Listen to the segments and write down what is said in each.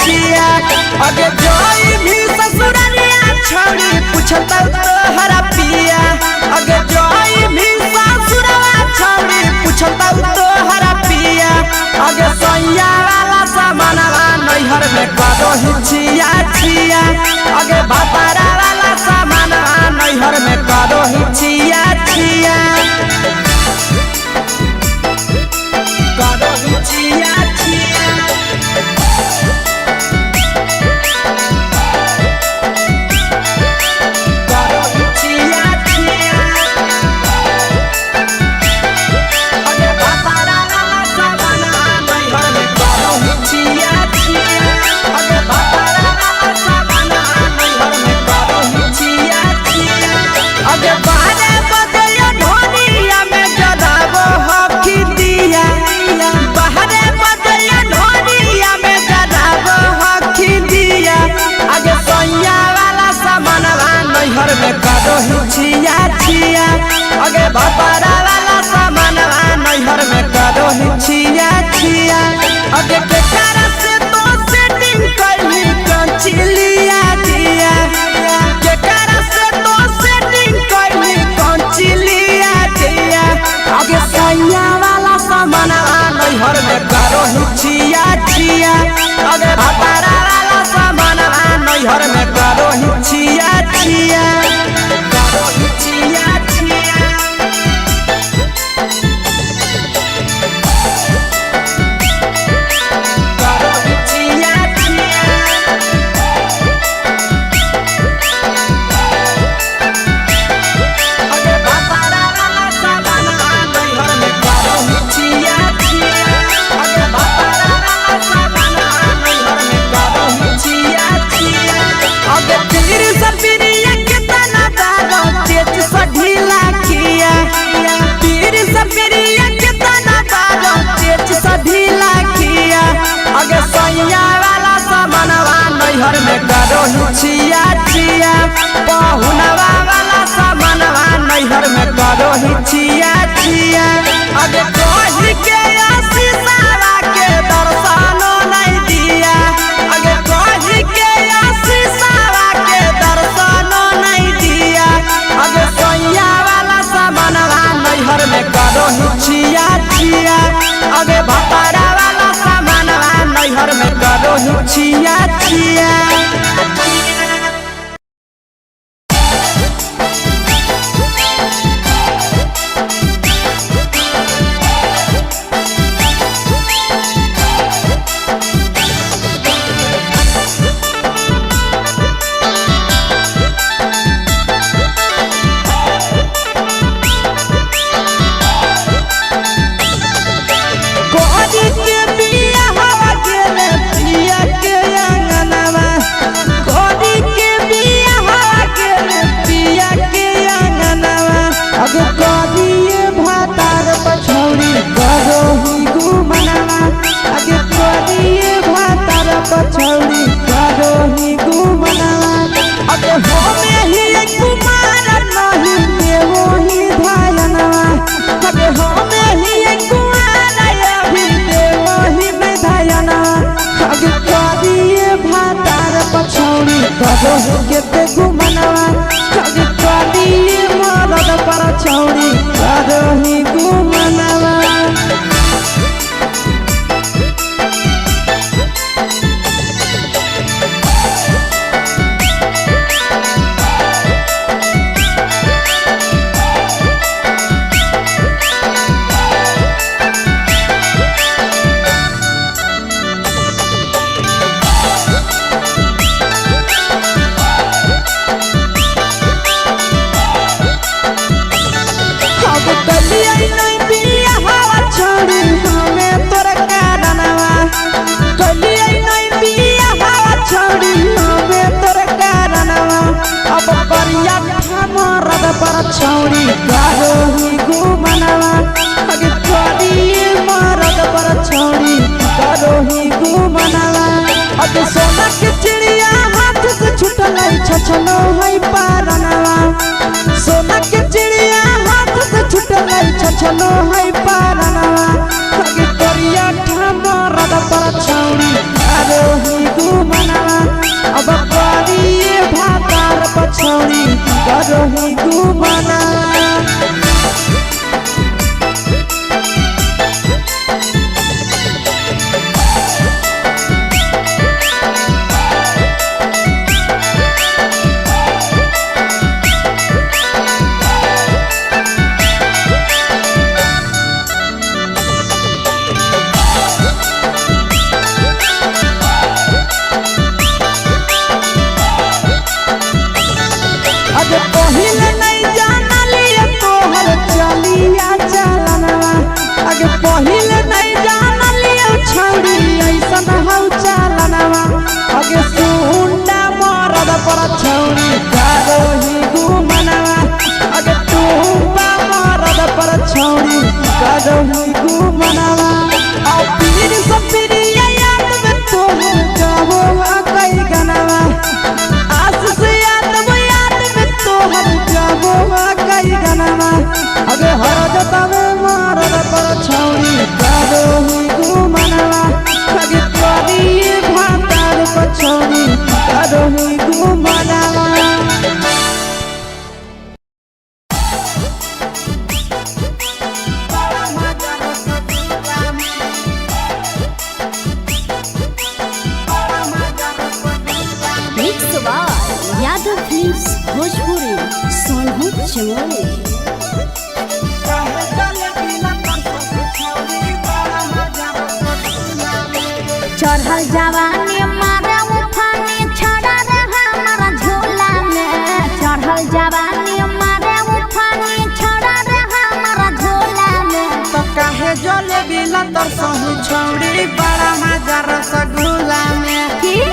छिया अगे जोई भी ससुरलिया छोड़ी पूछता तोहरा पिया अगे जोई भी ससुरवा छोड़ी पूछता तोहरा पिया अगे सैया वाला सामानवा नैहर में करो छिया छिया अगे भातारा वाला सामानवा नैहर में करो छिया छिया करो छिया छिया छिया छिया अगे भातारा वाला सामानवा नैहर में करो छिया छिया अगे केकरा से तो सेटिंग करली कंचिलिया दिया केकरा से तो सेटिंग करली कंचिलिया दिया अगे सैया वाला सामानवा नैहर में करो छिया छिया अगे भातारा वाला सामानवा नैहर में करो छिया छिया नैहर में करो छिया छिया पहुनवा वाला सामानवा नैहर में करो छिया छिया अगे कही के आशीषवा के दर्शनो नहीं दिया अगे कही के आशीषवा के दर्शनो नहीं दिया अगे सैया वाला सामानवा नैहर में करो छिया छिया अगे भातारा वाला सामानवा नैहर में करो छिया छिया पछौड़ी करो ही घुमनावा अगे होमे ही कुमार नहीं देवो ही धायनवा अगे होमे ही कुमार अभी देवो ही धायनवा अगे करिए भातार पछौड़ी करो केते घुमनावा अगे करिए मरद पर छौड़ी करो ही घुमनावा छौड़ी करो ही घुमनावा अगे करिए मरद पर छौड़ी करो ही घुमनावा अगे सोना के चिड़िया हाथ से छूटल छछलो है पारनावा सोना के चिड़िया हाथ से छूटल छछलो है पारनावा अगे करिया मरद पर छौड़ी करो ही रही घुमाना पहिले नहीं जाना लिया तोहर चलिया चलनवा आगे पहिले नहीं जाना लिया छौड़ी ऐसन हौ चलनवा आगे सुंडा मरद पर छौड़ी करोही घुमनवा आगे टूबा मरद पर छौड़ी करोही घुमनवा आ पीर सब पीरिया याद में तोहर गावो कई गनवा आस से कई गनवा अगे हर जतावे मारद पर छौड़ी करोही घुमनवा अगे तोरी भातार पर छौड़ी करोही घुमनवा यादव फिल्म्स भोजपुरी सोनू चमोली चढ़ल जवानी मारे उठानी छड़ा रे हमारा झोला में चढ़ल जवानी मारे उठानी छड़ा रे हमारा झोला में तो काहे जले बिला तर सहु छौड़ी बड़ा मजा रसगुल्ला में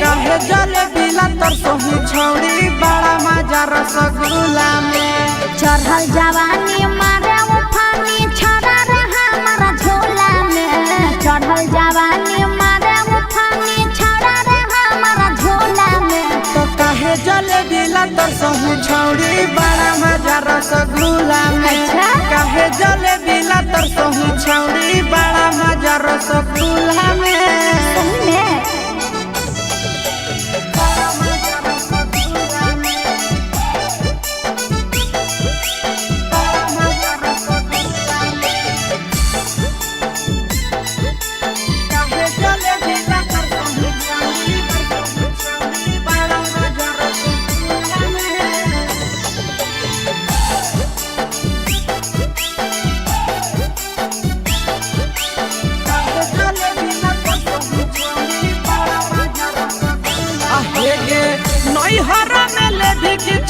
काहे जले बिला तर सहु छौड़ी बड़ा मजा रसगुल्ला में चढ़ल जवानी मारे उठानी छड़ा रे हमारा झोला में चढ़ल जवानी मारे उठानी छड़ा रे हमारा झोला में तो काहे जले बिला तर सहु छौड़ी बड़ा मजा रसगुल्ला में काहे जले बिला तर सहु छौड़ी बड़ा मजा रसगुल्ला में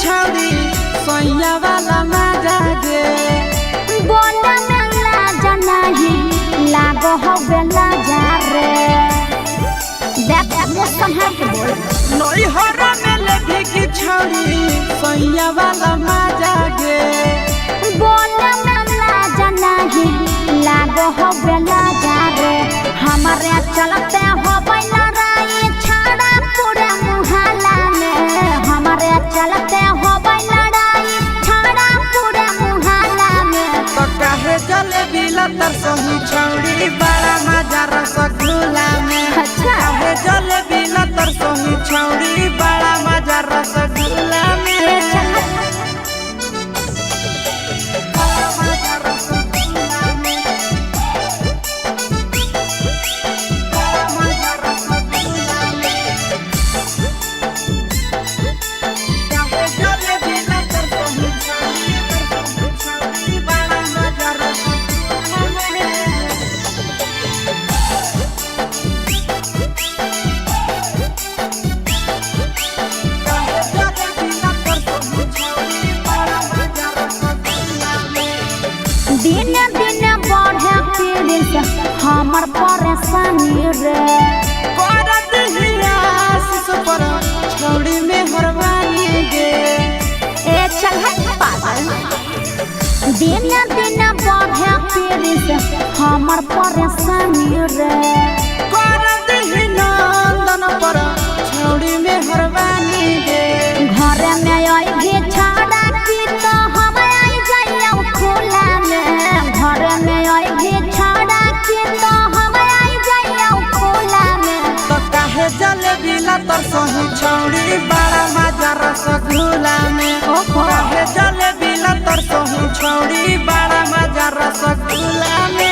छौड़ी सोया वाला मजा दे बोला मेला जनाही लागो हो बेला जा रे देख अपने संभाल के बोल नई हरा में लेके की छौड़ी सोया वाला मजा दे बोला मेला जनाही लागो हो बेला जा रे हमारे चलते हो बैला राई छाड़ा पूरे मुहल्ला में हमारे चलते हो लड़ाई छाड़ा पूरे मुहल्ला में तो काहे जले बिला तर सहु छौड़ी बड़ा मजा रसगुल्ला में काहे जले बिला तर सहु छौड़ी बड़ा मजा रसगुल्ला में दिन दिन बढ़े पीड़ित हमर परेशानी रे करत हियास पर छौड़ी में हरवानी गे ए चल पागल दिन दिन बढ़े पीड़ित हमर परेशानी रे करत नंदन पर छौड़ी में हरवानी गे घर में आई भी छाड़ा की तो हम आई जाइयो खुला में घर में आई भी छाड़ा की तो हम आई जाइयो खुला में तो काहे जले बिला तर सहु छौड़ी बड़ा मजा रसगुल्ला में काहे रसगुल्ला में।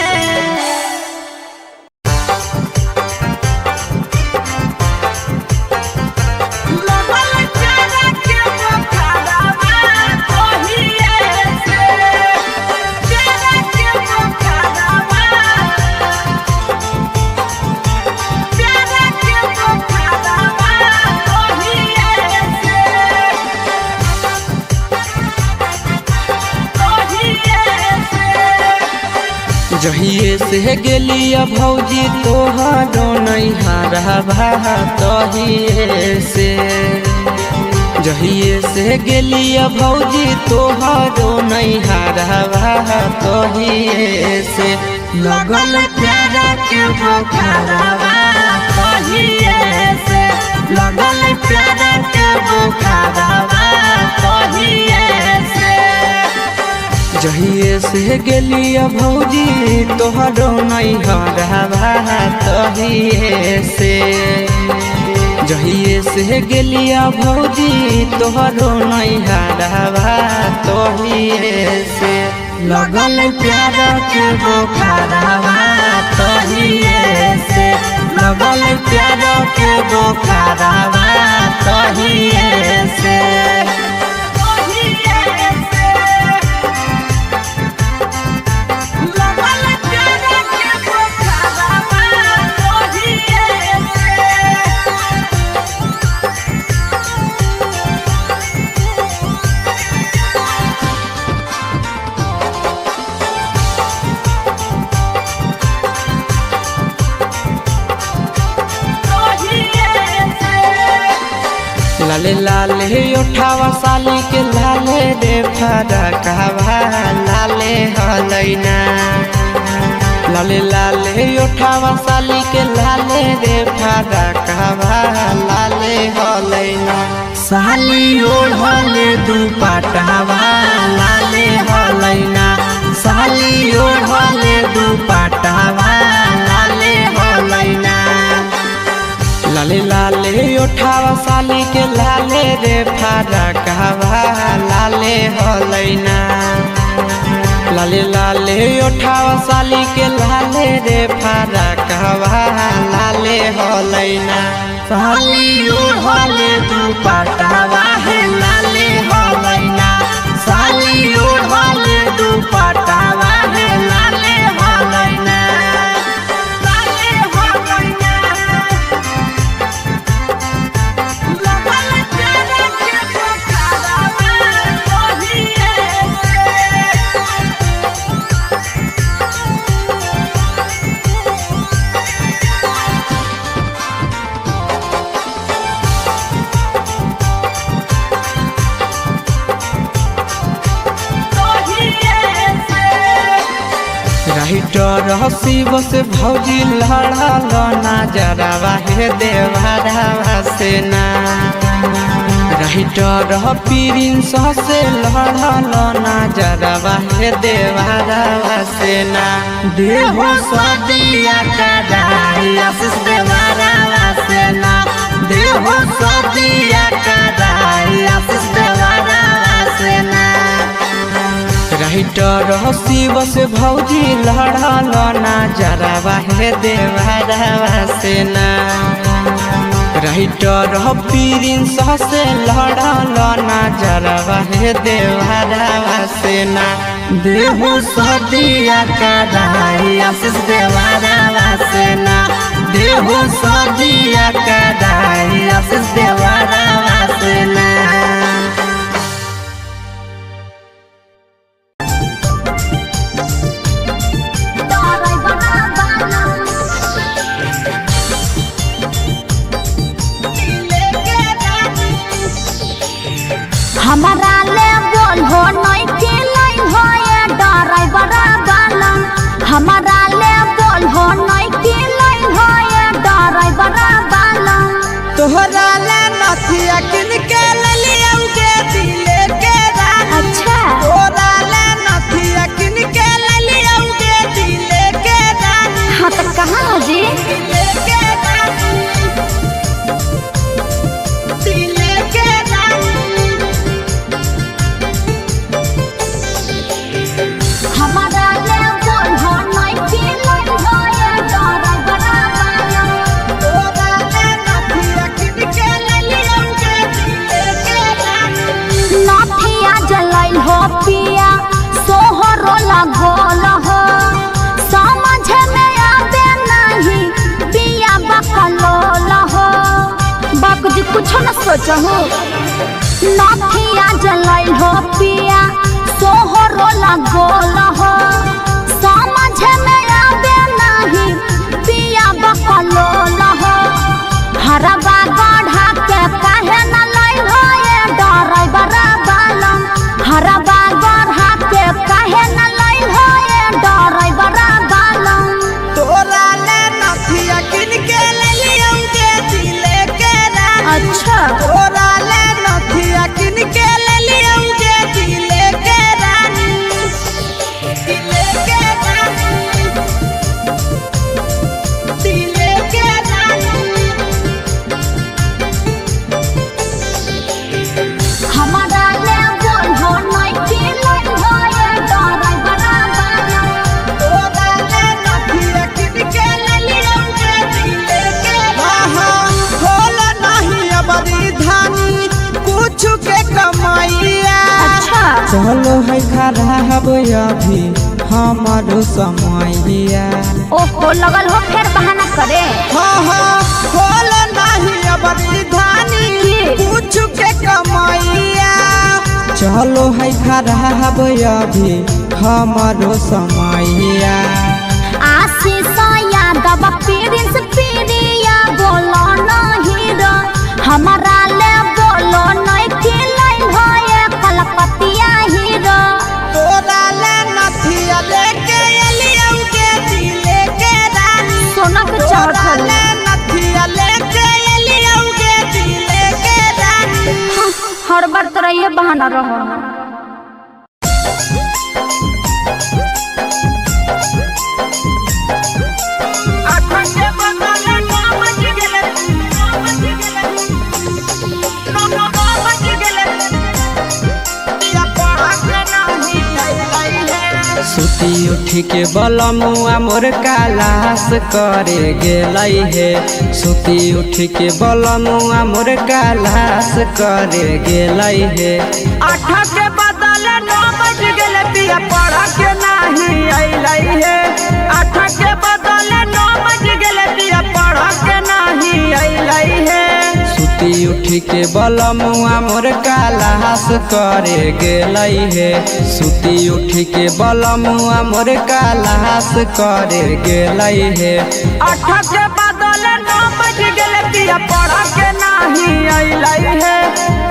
जहिए से गेलिया भौजी तोहरो नैहरवा तहिए से, जहिए से गेलिया भौजी तोहरो नैहरवा तहिए से, लगल प्यारा के बुखारवा तहिए से, लगल प्यारा के बुखारवा तहिए से। जहिए से गेलिया भौजी तोहरो नैहरवा तहिए से, जहिए से गेलिया भौजी तोहरो नैहरवा तहिए से, लगल प्यारा के बुखारवा तहिए से, लगल प्यारा के बुखारवा तहिए से। लाले लाले उठावा साली के लाले रे फरकवा लाले हलैना, लाले लाले उठावा साली के लाले रे फरकवा लाले हलैना, साली ओढ़ले दुपट्टावा लाले हलैना, साली ओढ़ले दुपट्टावा लाले हलैना। लाले लाले उठावा साली के लाले रे फरकवा लाले हलैना, लाले लाले उठावा साली के लाले रे फरकवा लाले हलैना, साली ओढ़ले दुपट्टावा है लाले हलैना, साली ओढ़ले दुपट्टावा है लाले हलैना। राइटर शिव से भौजी लड़ल नजरवा हे देवरवा से ना, राइटर प्रिंस से लड़ल नजरवा हे देवरवा से ना, देहो सदिया कदाई आशीष देवरवा से ना, देहो सदिया कदाई आशीष देवरवा से ना। राइटर शिव से भौजी लड़ल नजरवा हे देवरवा से ना, राइटर प्रिंस से लड़ल नजरवा हे देवरवा से ना, देहो सदिया कदाई आशीष देवरवा से ना, देहो सदिया कदाई आशीष देवरवा से ना। हमारा ले बोल हो नहीं के लाइन हो ये ड्राइवर वाला, हमारा ले बोल हो नहीं के लाइन हो ये ड्राइवर वाला, तोहरा ले नथिया किन के लिया उगे दिले के रानी। अच्छा तोहरा ले नथिया किन के लिया उगे दिले के रानी। हाँ तो कहाँ जी दिले के रानी, दिले के रानी। कुछ न सोचहु नथिया जलाई हो पिया सोहरो लगोल हो समझ में आवे नहीं पिया बकलोल हो हरबा गढ़ा के काहे न लाई हो ये ड्राइवर बालम हरबा गढ़ा के काहे न लाई हो ये ड्राइवर बालम तोरा ले नथिया किन के ले लियोगे दिले के रानी अच्छा तोरा ले नथिया किन के ले लियोगे दिले के रानी दिले के रानी दिले के रानी हमारा ले बोल हो नहीं कि लाई हो ये ड्राइवर बालम तोरा ले नथिया किन के ले लियोगे दिले के रानी खोल नहीं अबरी धानी कुछ के कमाइया अच्छा चलो है खराब अभी हमारो समैया ओहो लगल हो फिर बहाना करे हाँ खोल नहीं अबरी धानी कुछ के कमाइया चलो है खराब अभी हमारो समैया आशीष यादव प्रिंस प्रिया बोलो नहीं रो हमारा ले बोलो नहीं कि लाई हो ये कलकतिया हीरो तोरा ले नथिया लेके एलियोगे दिले के रानी सोना के चाहत तोरा है ले नथिया लेके एलियोगे दिले के रानी हर बार तरह ये बहाना रहो सुती उठी के बलमुआ मोर कालास करे गेलई हे सुती उठी के बलमुआ मोर कालास करे गेलई हे 8 के बदले 9 बज गेले पिया पढ़ा के नहीं अइलई हे 8 के बदले 9 बज गेले पिया पढ़ा के नहीं अइलई हे सुती उठी के बलमुआ मोर कालास करे गेलई हे सुती उठी के बलमुआ मोर कालास करे गेलई हे 8 के बदले 9 बज गेले पिया पढ़ा के नहीं अइलई हे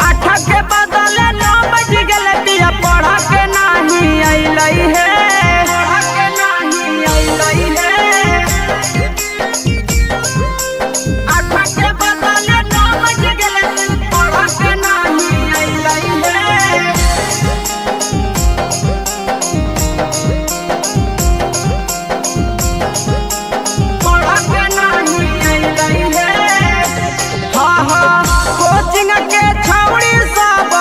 8 के बदले 9 बज गेले पिया पढ़ा के नहीं अइलई हे पढ़ा के नहीं अइलई हे 8 के बदले 9 बज गेले पढ़ा के नहीं अइलई हे पढ़ा के नहीं अइलई हे कोचिंग के छौड़ी सब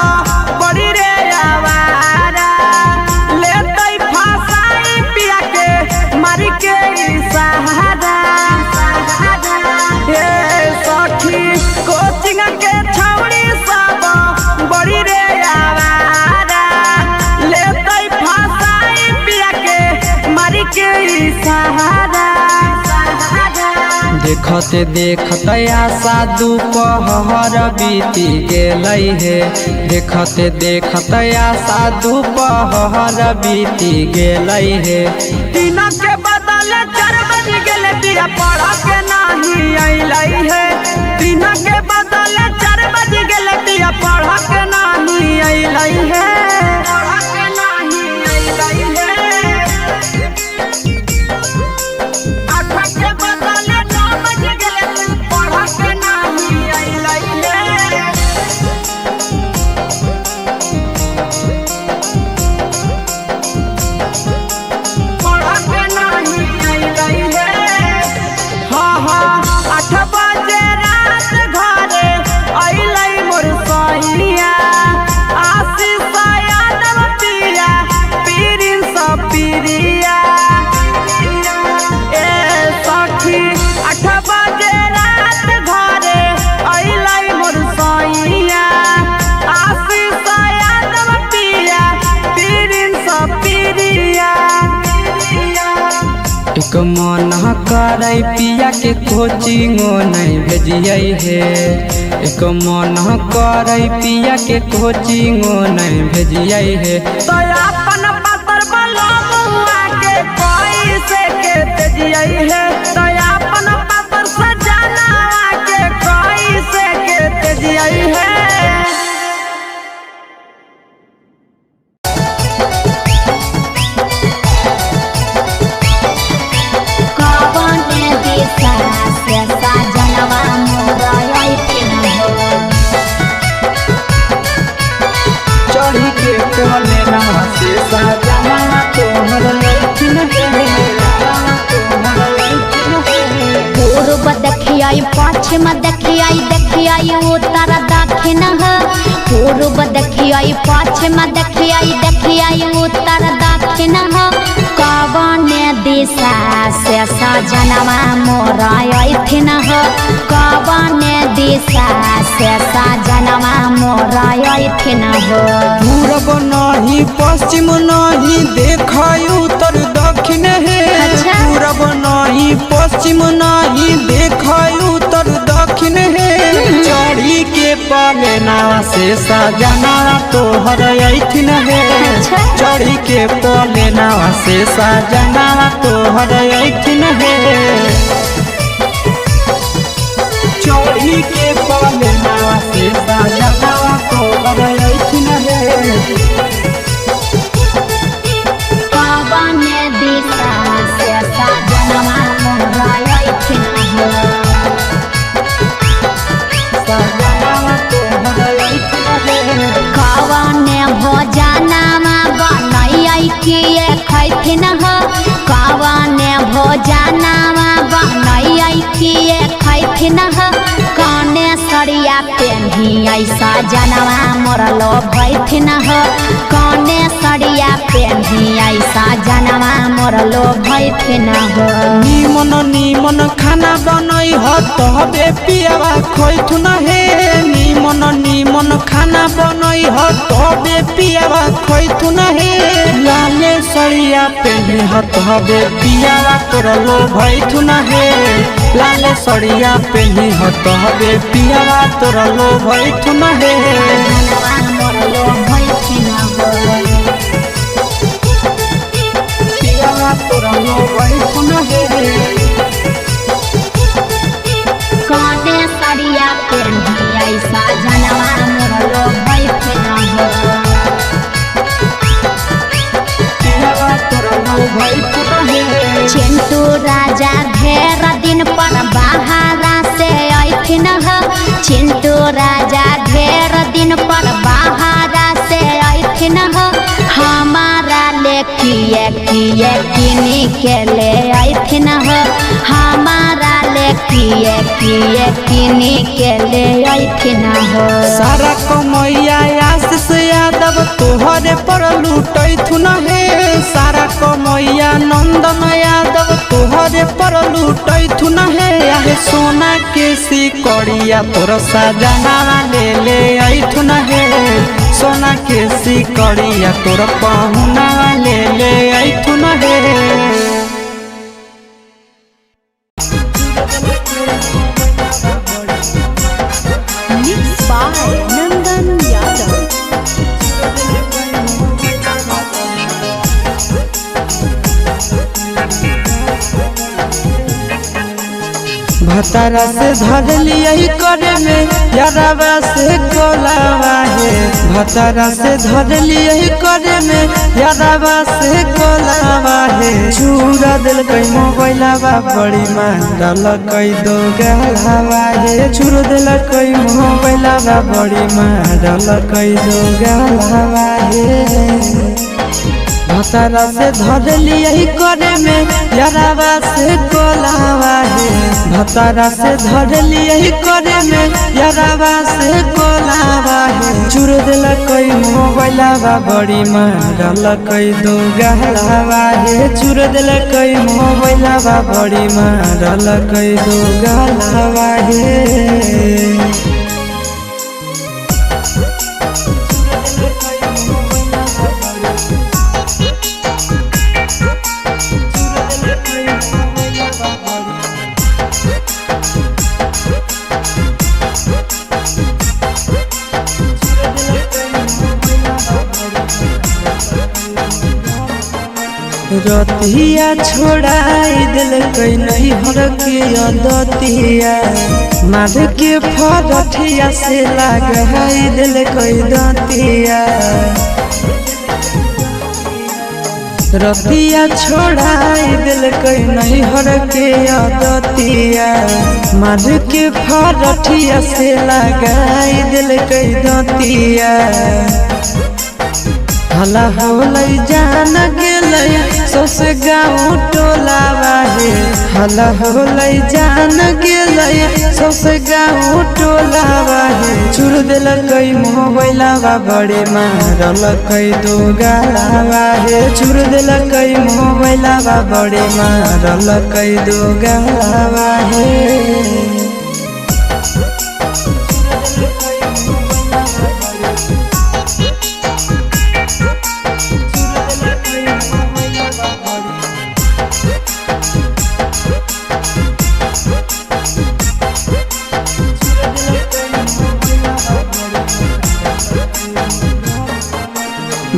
बड़ी रे आवारा लेतई फासाई पिया के मारी के सहारा हे सखी कोचिंग के छौड़ी सब बड़ी रे आवारा लेतई फासाई पिया के मारी के सहारा देखते देखते आशा दोपहर बीती गेलई हे देखते देखते आशा दोपहर बीती गेलई हे 3 के बदले 4 बज गेले पिया पढ़ा के नहीं अइलई हे 3 के बदले 4 बज गेले पिया पढ़ा के नहीं अइलई हे पढ़ा के नहीं अइलई हे 8 के बदले 9 बज गेले पढ़ा के नहीं अइलई हे पढ़ा के नहीं अइलई हे 8 बजे रात घरे अइलई मोर सही मन करे पिया के कोचिंगो नहीं भेजिए हे। एक मन करे पिया के कोचिंगो नहीं भेजिए हे। तो अपन पतर बलमुआ के कैसे के भेजिए हे। तो अपन पतर सजना के कैसे के भेजिए हे। चढ़ी के कोले ना से सजना तोहर लइकिन हे। पूर्व देखियाई पश्चिम देखियाई देखियाई उत्तर दक्षिण है। पूर्व देखियाई पश्चिम देखियाई देखियाई उत्तर दक्षिण है। कवन दिशा से सजनवा मोरा अइथिन है। कवन दिशा से सजनवा मोरा अइथिन है। पूर्व नहीं पश्चिम नहीं देखाई उत्तर दक्षिण है। पूर्व नहीं पश्चिम नहीं देखाई उत्तर दक्षिण है। चढ़ी के पलेना से सजना तोहर अइथिन है। चढ़ी के पलेना से सजना तोहर अइथिन है। चढ़ी के पलेना से सजना तोहर अइथिन है। कवन दिशा से सजनवा मोरा अइथिन है। सजना तोहर अइथिन है। कवन भोजनमा बनैयै किए खैथिन है। कवन भोजनमा बनैयै किए खैथिन है। काने सरिया पेन्हियै सजनवा मोरा लोभैथिन है। काने सरिया पेन्हियै सजनवा मोरा लोभैथिन है। निमन निमन खाना बनई ह तबे पियावा खैथुन हे। निमन निमन खाना बनई ह तबे पियावा खैथुन हे। लाले सरिया पेन्हि ह तबे पियावा तोर लोभैथुन हे। लाले सरिया पेन्हि ह तबे पियावा तोर लोभैथुन हे। सजनवा मोरा लोभैथिन है। पियावा तोर लोभैथुन हे। काने सरिया पेन्हियै सजनवा मोरा लोभैथिन है। पियावा तोर लोभैथुन हे। चिंटू राजा ढेर दिन पर बाहरा से अइथिन है। चिंटू राजा ढेर दिन पर बाहरा से अइथिन है। हमारा ले किए किए किनी के ले अइथिन है। हमारा ले किए किए किनी के ले अइथिन है। सारा कमैया आशीष यादव तोहरे पर लुटैथुन हे। सारा कमैया नंदन यादव तोहरे पर लुटैथुन हे। आहे सोना के सिकड़िया तोर सजना ले ले अइथुन हे। सोना के सिकड़िया तोर पहुना ले ले अइथुन हे। Mixed by Nandan Yadav. भतारा से धर लिया करे में यारावा से कोलावा है। भतारा से धर लिया करे में यारावा से कोलावा है। चूरा दिल कई मोबाइलावा बड़ी मां डाल कई दो गलावा है। चूरा दिल कई मोबाइलावा बड़ी मां डाल कई दो गलावा है। भतारा से धर लिया करे में यारावा से कोलावा है। भतारा से धर लिया करे में यारावा से कोलावा है। चूर दिल कई मोबाइलावा बड़ी मां डाल कई दो गलावा है। चूर दिल कई मोबाइलावा बड़ी मां डाल कई दो गलावा है। रतिया छोड़ाई दिल कई नहीं हर के अदतिया मार के फरठिया से लगाई दिल कई दतिया रतिया छोड़ाई दिल कई नहीं हर के अदतिया मार के फरठिया से लगाई दिल कई दतिया हला होलै जान गेलै सौस गाँव टोला बाहे हला होलै जान गेलै सौस गाँव टोला बाहे चुर देलकै मोबाइलवा बड़े मारलकै दो गाला बाहे चुर देलकै मोबाइलवा बड़े मारलकै दो गाला बाहे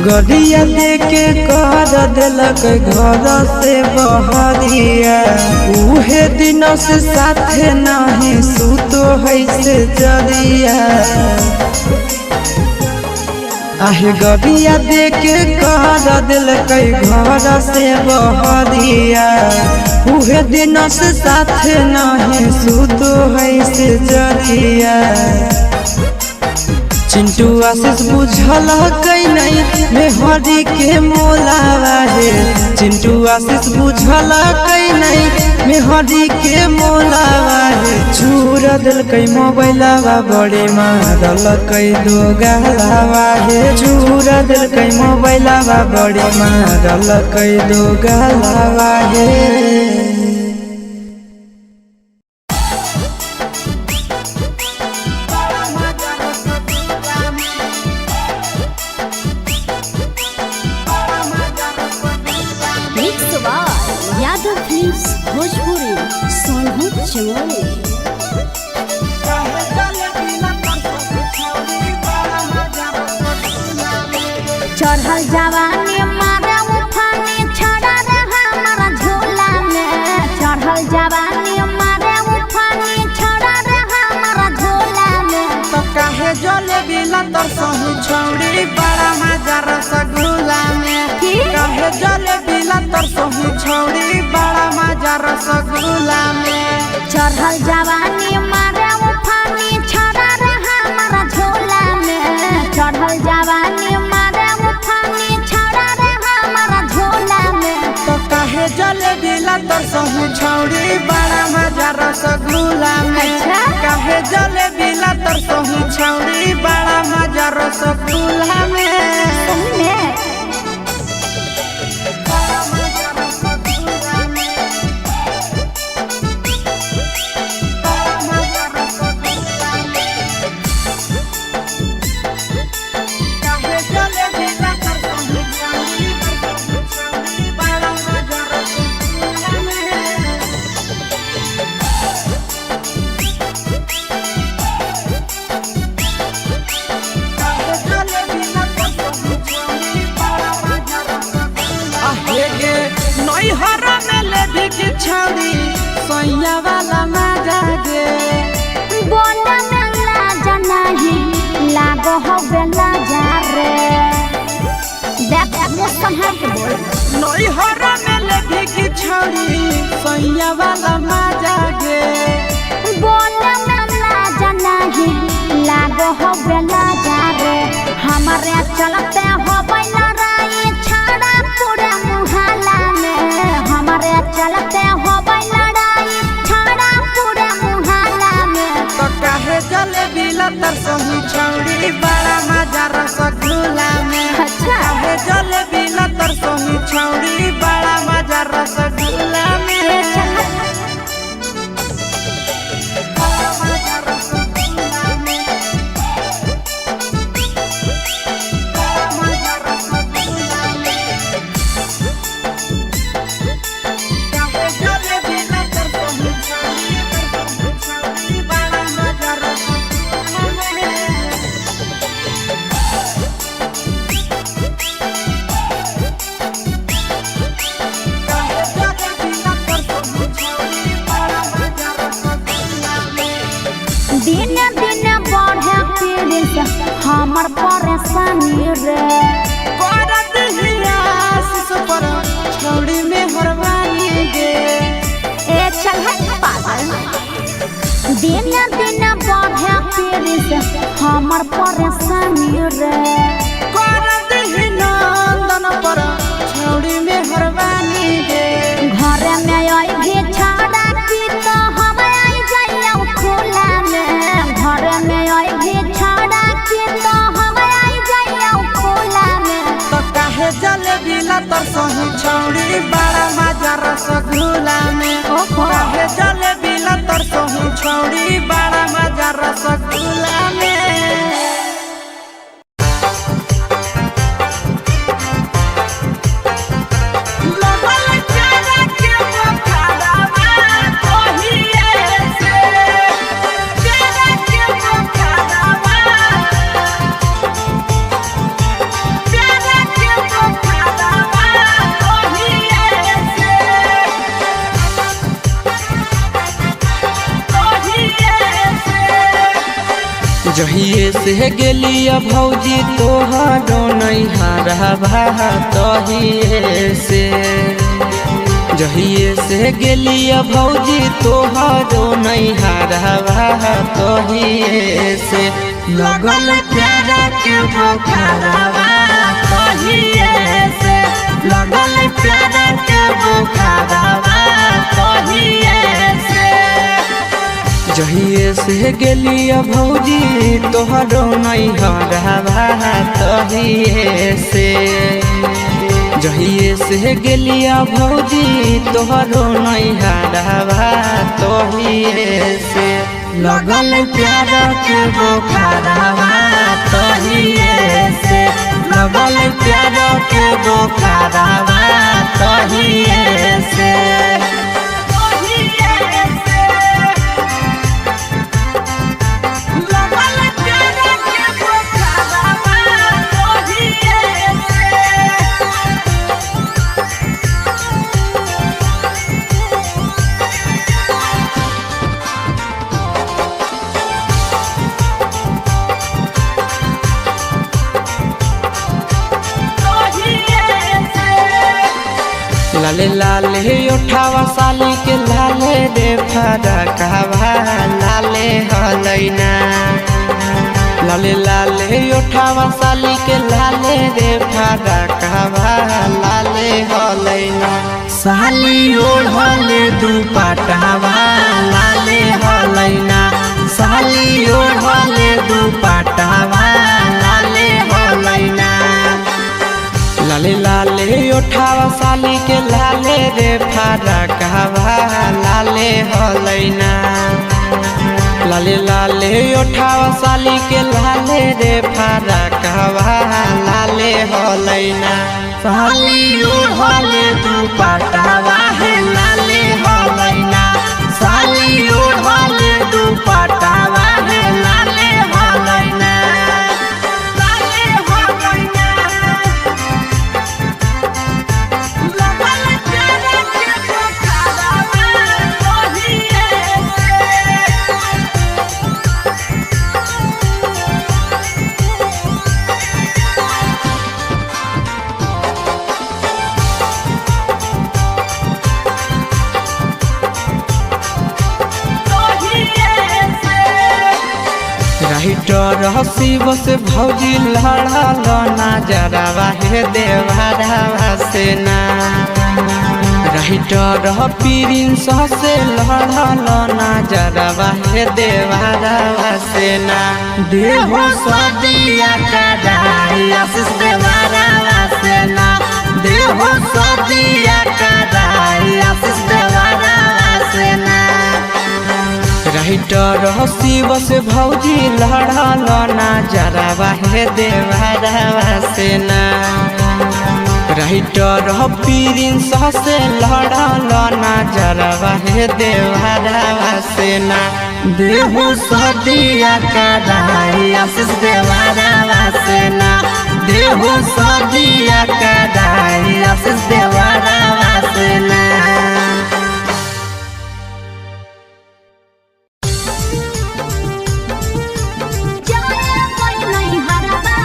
गड़िया लेके कर दिलक घर से बहरिया उहे दिन से साथे नहीं सुतो है से जरिया आहे गड़िया देके कर दिलक घर से बहरिया उहे दिन से साथे नहीं सुतो है से जरिया चिंटू आशीष बुझल कई नहीं मेहरी के मोलावा है चिंटू आशीष बुझल कई नहीं मेहरी के मोलावा है चूर दिल कई मोबाइलवा बड़े मारल कई दो गालावा है चूर दिल कई मोबाइलवा बड़े मारल कई दो गालावा है भोजपुरी सोनू चमोली चढ़ल जवानी मारे उफानी छड़ा रे हमारा झोला में चढ़ल जवानी मारे उफानी छड़ा रे हमारा झोला में तो काहे जले बिला तर सहु छौड़ी बड़ा मजा रसगुल्ला में काहे जले बिला तर सहु छौड़ी बड़ा मजा रसगुल्ला में चढ़ल जवानी मारे उफानी छड़ा रे हमारा झोला में चढ़ल जवानी मारे उफानी छड़ा रे हमारा झोला में तो काहे जले बिला तर सहु छौड़ी बड़ा मजा रसगुल्ला में काहे जले बिला तर सहु छौड़ी बड़ा मजा रसगुल्ला में छौड़ी सोया वाला मजा गे बोला में लाज नहीं लागो हो बेला जा रे देख मुँह संभाल के बोल नई हरा में लेभी की छौड़ी सोया वाला मजा गे बोला में लाज नहीं लागो हो बेला जा रे हमारे चलते हो बैला राई छाड़ा पूरे मुहल्ला में हमारे चलते हो लड़ाई छाड़ा पूरे मुहल्ला में तो काहे जले बिला तर सहु छौड़ी बड़ा मजा रसगुल्ला में काहे जले बिला तर सहु छौड़ी बड़ा मजा रसगुल्ला में परेशानी रे करत हिया आशीष पर छौड़ी में हरवानी गे। ए चल है पागल दिन दिन बढ़े पीड़ी से हमर परेशानी रे करत ही नंदन पर छौड़ी में हरवानी गे। घर में आई भी छाड़ा की तो हम आई जाइया खुला में घर में आई भी छाड़ा की तो हम आई जाइया खुला में तो काहे जलेबी ला तरसही छौड़ी बड़ा मजा रसगुल्ला में। काहे जलेबी ला तरसही छौड़ी बड़ा मजा रसगुल्ला में। जहिए से गेलिया भौजी तोहरो नैहरवा तहिए से जहिए से गेलिया भौजी तोहरो नैहरवा तहिए से लगल प्यारा के बुखारवा तहिए से लगल प्यारा के बुखारवा तहिए से जहिए से गेलिया भौजी तोहरो नैहरवा तहिए से जहिए से गेलिया भौजी तोहरो नैहरवा तहिए से लगल प्यार के बुखारवा तहिए से लगल प्यार के बुखारवा तहिए से लाले लाले उठावा साली के लाले रे फरकवा लाले हलैना लाले लाले उठावा साली के लाले रे फरकवा लाले हलैना साली ओढ़ले दुपट्टावा लाले हलैना साली ओढ़ले दुपट्टावा लाले हलैना लाले लाले उठावा साली के लाले रे फरकवा लाले हलैना लाले लाले उठावा साली के लाले रे फरकवा लाले हलैना साली ओढ़ले दुपट्टावा है लाले हलैना साली ओढ़ले दुपट्टावा है लाले हलैना राइटर हसी बस भौजी लड़ल नजरवा हे देवरवा से ना राइटर प्रिंस से लड़ल नजरवा हे देवरवा से ना देहो सदिया कदाई आशीष देवरवा से ना देहो सदिया कदाई आशीष देवरवा से ना राइटर हसी बस भौजी लड़ल नजरवा हे देवरवा से ना राइटर प्रिंस से लड़ल नजरवा हे देवरवा से ना देहो सदिया कदाई आशीष देवरवा से ना देहो सदिया कदाई आशीष देवरवा से ना जाया कोई नहीं हरवा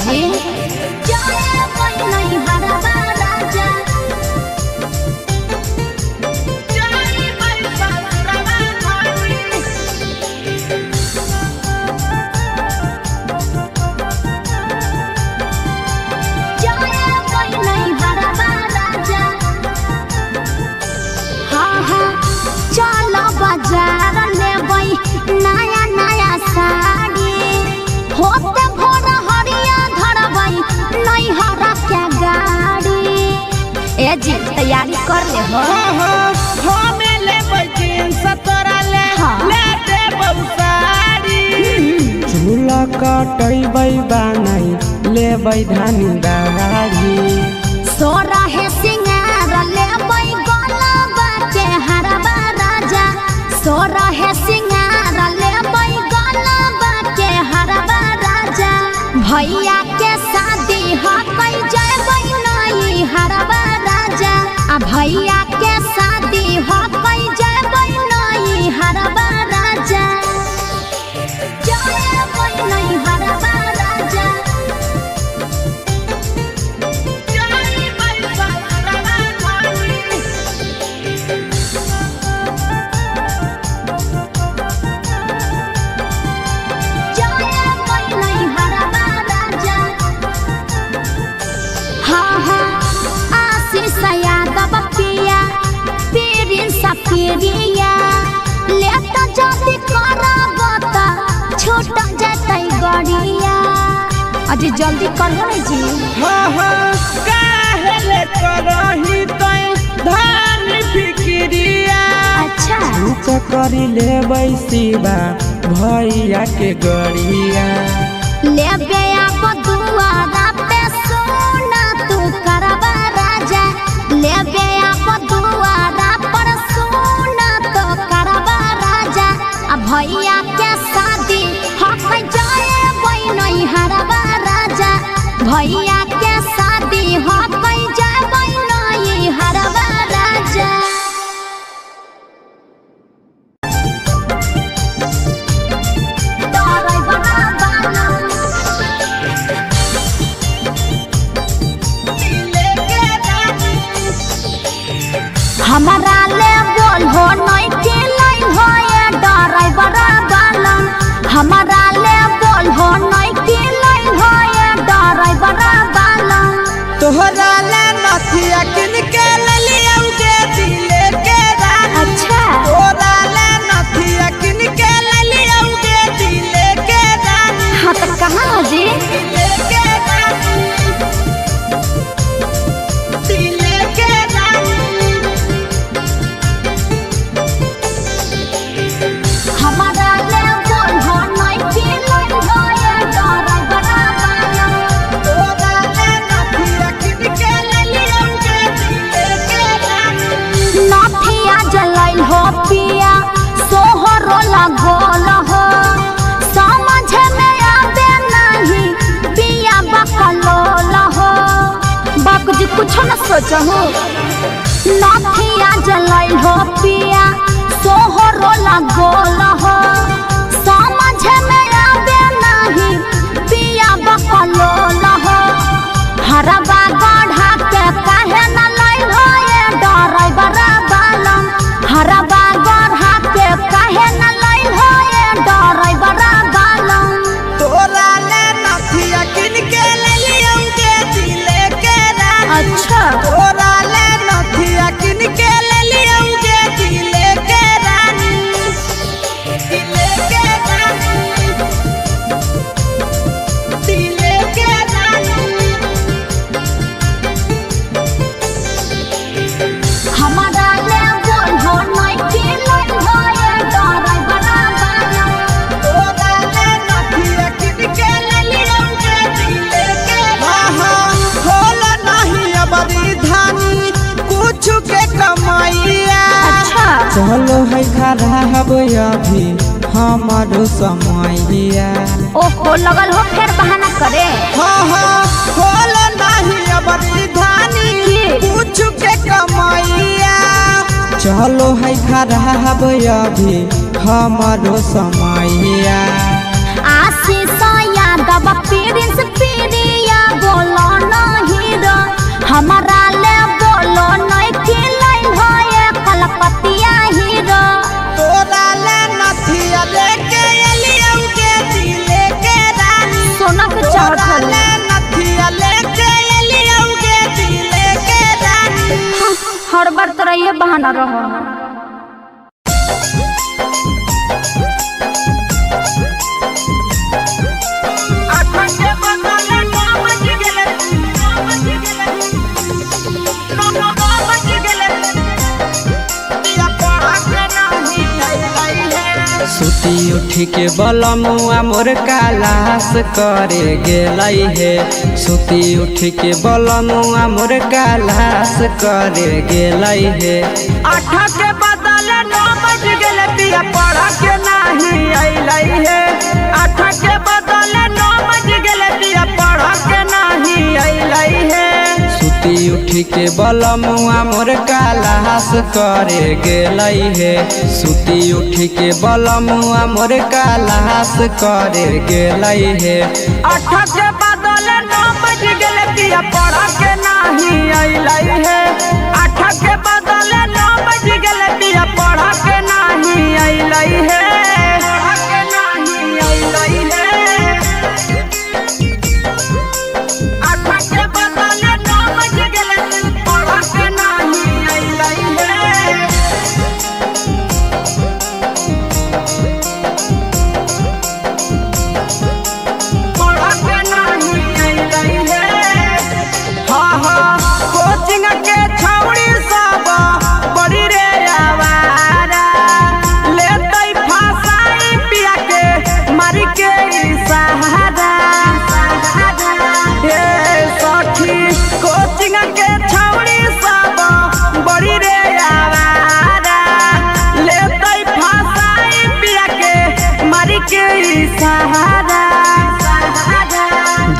जी जाए कोई नहीं हरवा राजा जाए कोई ससुरवा घरे जाए कोई नहीं हरवा राजा हाँ हाँ चलो बाजार लेबै नया नया साड़ी होते भोर हरिया धरबै नहीं हरा के गाड़ी ए जी तैयारी कर ले हो हमें लेबै जींस तोरा ले ले देबौ साड़ी झूला कटैबै बानै लेबै धानी दाढ़ी सोरा है सिंगार लेबै गलबा के हरवा राजा सोरा है सिंगार लेबै गलबा के हरवा राजा भैया के शादी ह कई जबै नहीं हरवा राजा आ भैया के शादी ह कई जबै नहीं हरवा राजा जबै नहीं हरवा राजा जबै ससुरवा घरे जाए कोई नहीं हरवा राजा हाँ हाँ आशीष यादव पिया पीरिन सफिरिया लेत जल्दी करब त छूट जतै गड़िया अजी जल्दी करहो रे जी काहे ले करही तै धान फिकिरिया अच्छा रुक करी लेबै शिवा भैया के गड़िया लेबे आप दुआरा पे सोना तू करवा राजा लेबे आप दुआरा पर सोना तो करवा राजा आ भैया के शादी हक जाए नहीं हरवा राजा भैया के शादी हक जाए नहीं हरवा राजा हमारा ले बोल हो नहीं के लाइन हो ये ड्राइवर बालन हमारा ले बोल हो नहीं के लाइन हो ये ड्राइवर बालन तोहरा ले नथिया किन के ललिया उगे दिले के रानी अच्छा तोहरा ले नथिया किन के ललिया उगे दिले के रानी हाँ तो कहाँ जी दिले के रानी दिले के रानी हमारा ले बोल हो नहीं के लाइन हो ये ड्राइवर बालन तोहरा ले नथिया किन के ललिया उगे दिले के रानी नथिया जलाइल हो पिया सोहरो लगोल हो समझ में आवे नहीं पिया बकलोल हो बाप जी कुछ न सोचहु नथिया जलाइल हो पिया सोहरो लगोल हो समझ में आवे नहीं पिया बकलोल हो हरवा गढ़ा के काहे न लाइल हो ये ड्राइवर बालन हरवा गढ़ा के काहे न लाइल हो ये ड्राइवर बालन तोहरा ले नथिया किन के ललिया उगे दिले के रानी अच्छा तोहरा ले नथिया किन के ललिया उगे दिले के रानी दिले के रानी दिले के रानी हमारा ले बोल हो नहीं के लाइन हो ये ड्राइवर बालन तोहरा ले नथिया किन के ललिया उगे दिले के रानी होला नहीं अबरी धानी कुछ के कमाइया अच्छा चलो है खराब अभी हमारो समैया ओहो लगल हो फिर बहाना करे होला नहीं अबरी धानी कुछ के कमाइया चलो है खराब अभी हमारो समैया आशीष यादव पीरिन हर बार तरह ये बहाना रहो। सुती उठी के बलमुआ मोर कालास करे गेलै हे। सुती उठी के बलमुआ मोर कालास करे गेलै हे। 8 के बदले 9 बज गेले पिया पढ़ के नहीं अइलै हे। 8 के बदले 9 बज गेले पिया पढ़ के नहीं अइलै हे। सुती उठी के बलमुआ मोर कालास करे गेलै हे। सुती उठी के बलमुआ मोर कालास करे गेलै हे। 8 के बदले 9 बज गेले पिया पढ़ के नहीं अइलै हे। 8 के बदले 9 बज गेले पिया पढ़ के नहीं अइलै हे।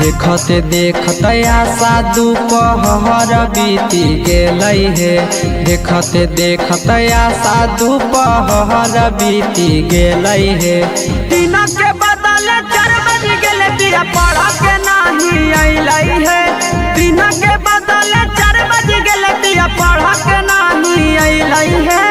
देखते देखते आशा दोपहर बीती गेलै हे। देखते देखते आशा दोपहर बीती गेलै हे। 3 के बदले 4 बज गेले पिया पढ़ के नहीं अइलै हे। 3 के बदले 4 बज गेले पिया पढ़ के नहीं अइलै हे।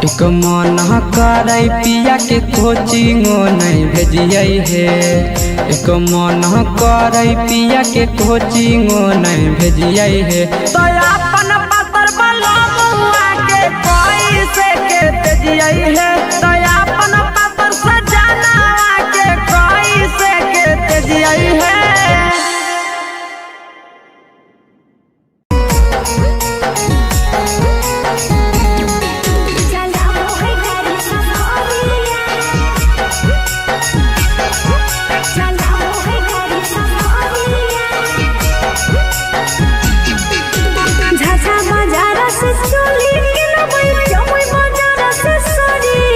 एक मन करे पिया के कोचिंगो नहीं भेजिए हे। एक मन करे पिया के कोचिंगो नहीं भेजिए हे। तो अपन पतर बलमुआ के कोई से के भेजिए हे। तो अपन पतर सजना के कोई से के भेजिए हे। झाझा बाजार से चोली के नबै जमुई बाजार से सरिया।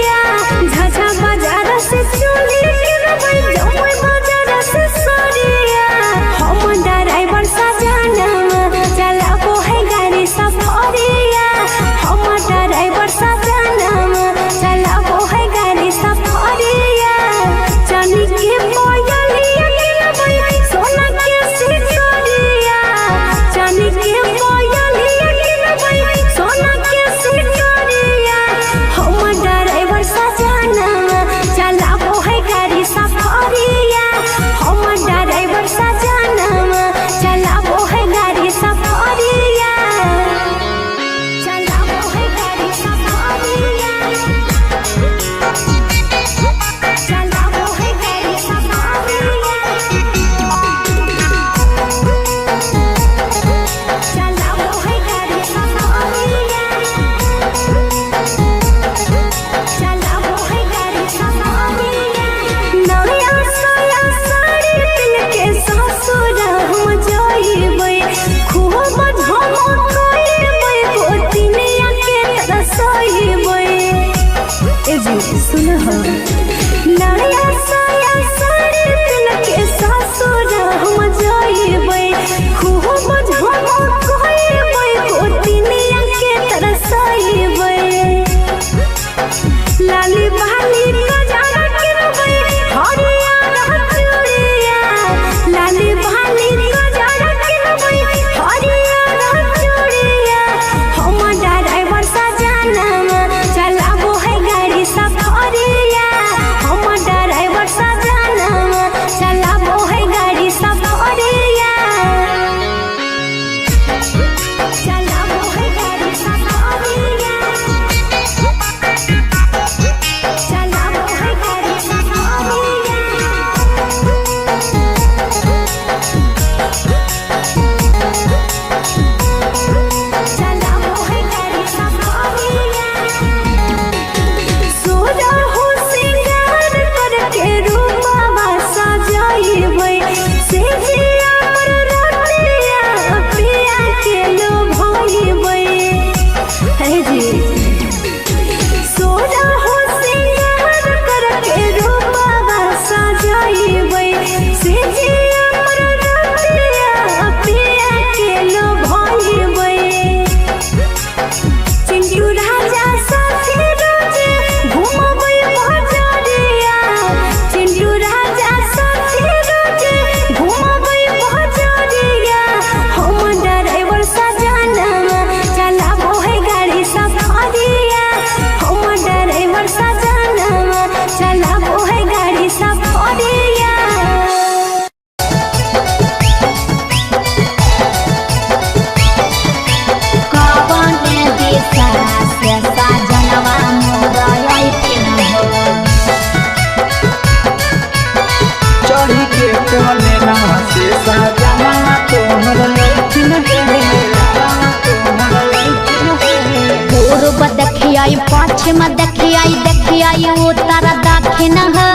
देखियाई पश्चिम देखियाई उत्तर दक्षिण हो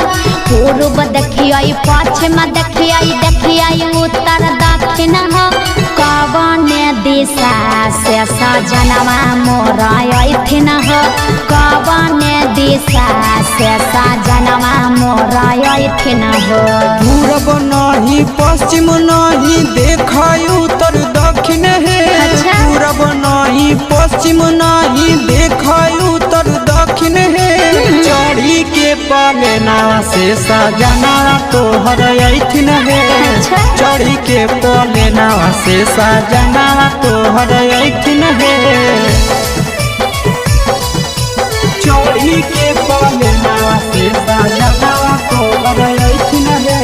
पूर्व देखियाई पश्चिम देखियाई उत्तर दक्षिण हो कवन दिशा से सजनवा मोरा अइथिन हो कवन दिशा से सजनवा मोरा अइथिन हो पूरब नहीं पश्चिम नहीं देखाई उत्तर दक्षिण है पूरब नहीं पश्चिम नहीं देखाई उत्तर दक्षिण है चढ़ी के पलेना से सजना तोहर अइथिन है चढ़ी के पलेना से सजना तोहर अइथिन है चढ़ी के पलेना से सजना तोहर अइथिन है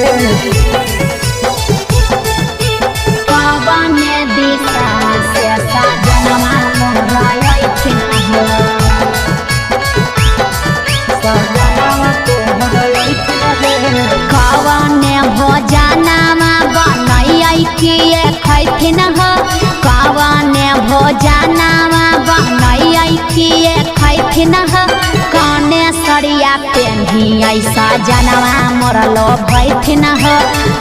कवन दिशा से सजनवा मोरा अइथिन हो सजना तोहर अइथिन है कवन भोजनमा बनैयै किए खैथिन हो कवन भोजनमा बनैयै किए खैथिन हो कने सरिया पेन्ही ऐसा जनवा मोरलो भैथिन हो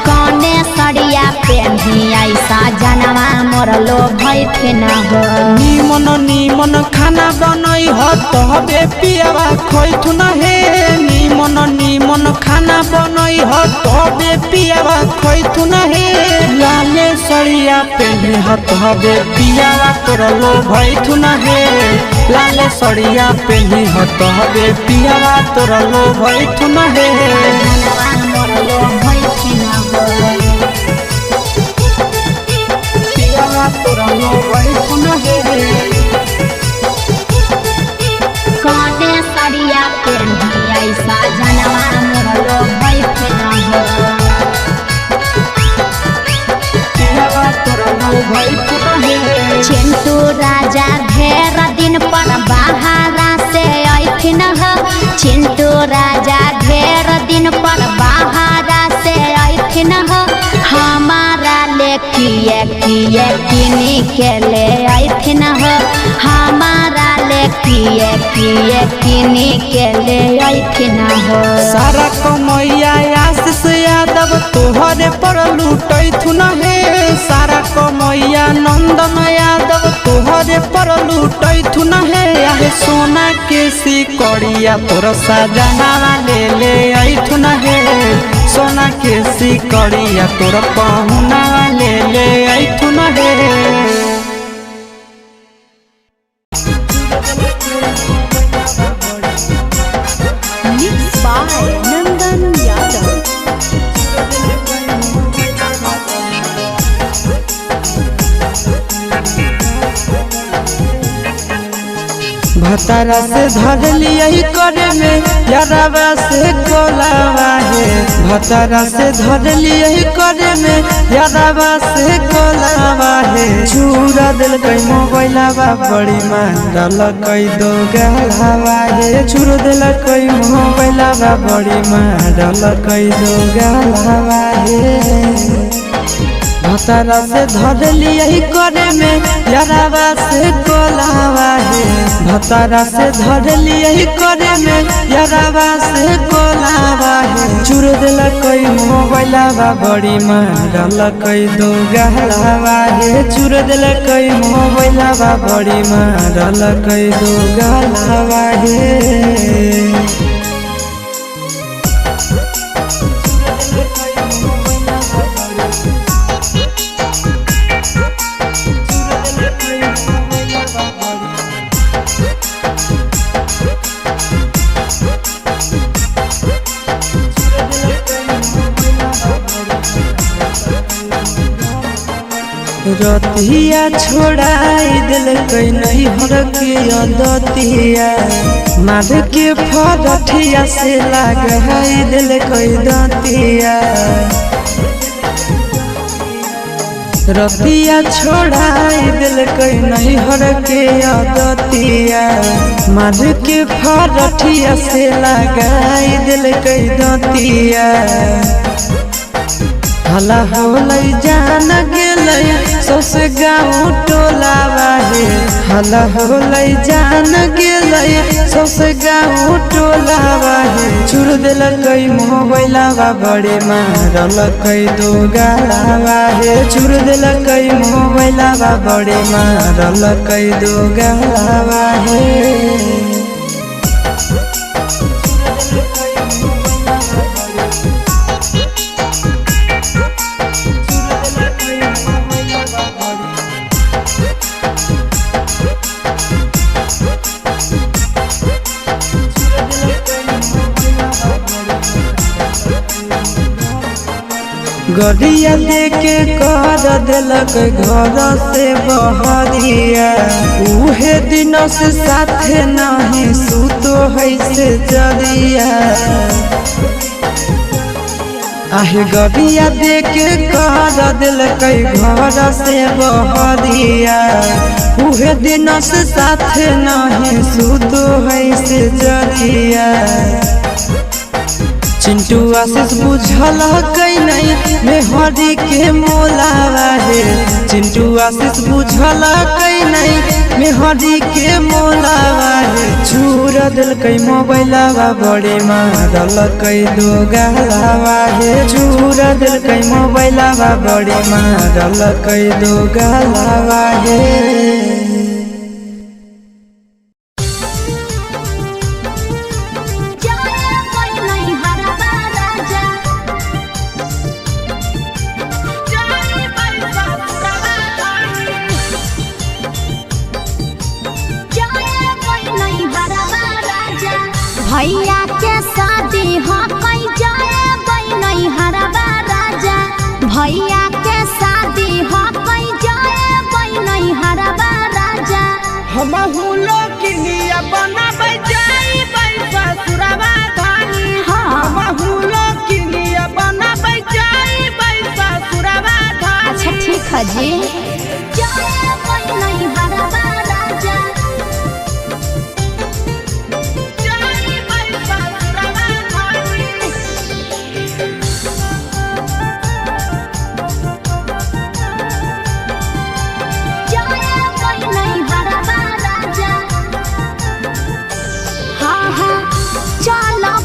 कने सरिया पेन्ही ऐसा जनवा मोरलो भैथिन हो निमन खाना बनई हो तबे पियावा खैथुन हे निमन खाना बनई हो तबे पियावा खैथुन हे लाले सरिया पेन्ही हो तबे पियावा तोरलो भैथुन हे लाले सरिया पेन्ही हो तबे पियावा तोरलो भैथुन हे जनवा मोरलो भैथिन हो पियावा तोरलो भैथुन हे कने सरिया पेन्ही ऐसा जनवा मोरलो भैथिन हो पियावा तोरलो भैथुन हे चिंटू राजा ढेर दिन पर बाहरा से अइथिन हो चिंटू राजा ढेर दिन पर बाहरा से अइथिन हो हमारा ले किए किनी के ले अइथिन हो हमारा ले किए किनी के ले अइथिन हो सारा कमैया आशीष यादव तोहरे पर लुटैथुन हे सारा कमैया नंदन यादव तोहरे पर लुटैथुन हे आहे सोना के सिकड़िया तोर सजना ले अइथुन हे सोना के सिकड़िया तोर पहुना ले अइथुन हे Mixed by Nandan Yadav. भतारा से धर लिया करे में यारावा से कोलावा है भतारा से धर लिया करे में यारावा से कोलावा है चूरा दिल कई मोबाइलावा बड़ी मारल कई दो गलावा है चूर दिल कई मोबाइलावा बड़ी मारल कई दो गलावा है भतारा से धर लिया करे में यारावा से कोलावा है भतारा से धर लिया करे में यारावा से कोलावा है चूर दिल कई मोबाइलावा बड़ी मारल कई दो गलावा है चूर दिल कई मोबाइलावा बड़ी मारल कई दो गलावा है रतिया छोड़ाई दिल कई नहीं हर के दतिया मार के फरठिया से लगाई दिल कई दतिया रतिया छोड़ाई दिल कई नहीं हर के दतिया मार के फरठिया से लगाई दिल कई दतिया हला होलै जान गेलै सौसे गाँव टोला बाहे। हला होलै जान गेलै सौसे गाँव टोला बाहे। छुड़ देलकै मोबाइलवा बड़े मारलकै दो गाला बाहे। छुड़ देलकै मोबाइलवा बड़े मारलकै दो गाला बाहे। गड़िया लेके कर दिलक घर से बहरिया। उहे दिन से साथे नहीं सुतो है से जरिया। आहे गड़िया देके कर दिलक घर से बहरिया। उहे दिन से साथे नहीं सुतो है से जरिया। चिंटू आशीष बुझल कई नहीं मेहरी के मोलावा है। चिंटू आशीष बुझल कई नहीं मेहरी के मोलावा है। छुड़ दिलकै मोबाइलवा बड़े मारलकै दो गालावा है। छुड़ दिलकै मोबाइलवा बड़े मारलकै दो गालावा है। भैया के शादी हो कई जाए नहीं हरबा राजा। भैया के शादी हो कई जाए नहीं हरबा राजा। हम हुलो किलिया बनाबै जाई ससुरवा धानी। हम हुलो किलिया बनाबै जाई ससुरवा धानी। अच्छा ठीक है जी। जाए नहीं हरबा राजा।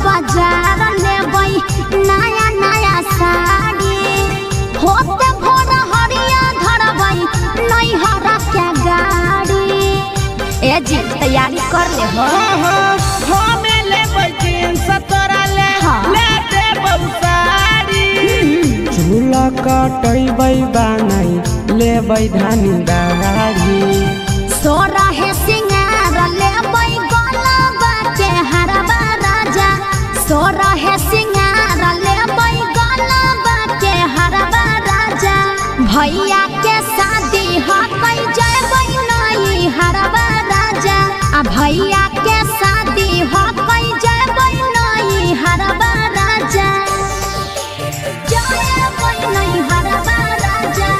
बाजार लेबै नया नया साड़ी। होते भोर हरिया धरबै नहीं हरा के गाड़ी। ए जी तैयारी कर ले हो। हमें लेबै जींस तोरा ले देबौ साड़ी। झूला कटैबै बानै लेबै धानी दाढ़ी। सोरा है सिंगार लेबै गलबा के हरबा राजा। सोरा है सिंगार लेबै गलबा के हरबा राजा। भैया के शादी हो कई जाबै नहीं हरबा राजा। आ भैया के शादी हो कई जाबै नहीं हरबा राजा। जाबै नहीं हरबा राजा।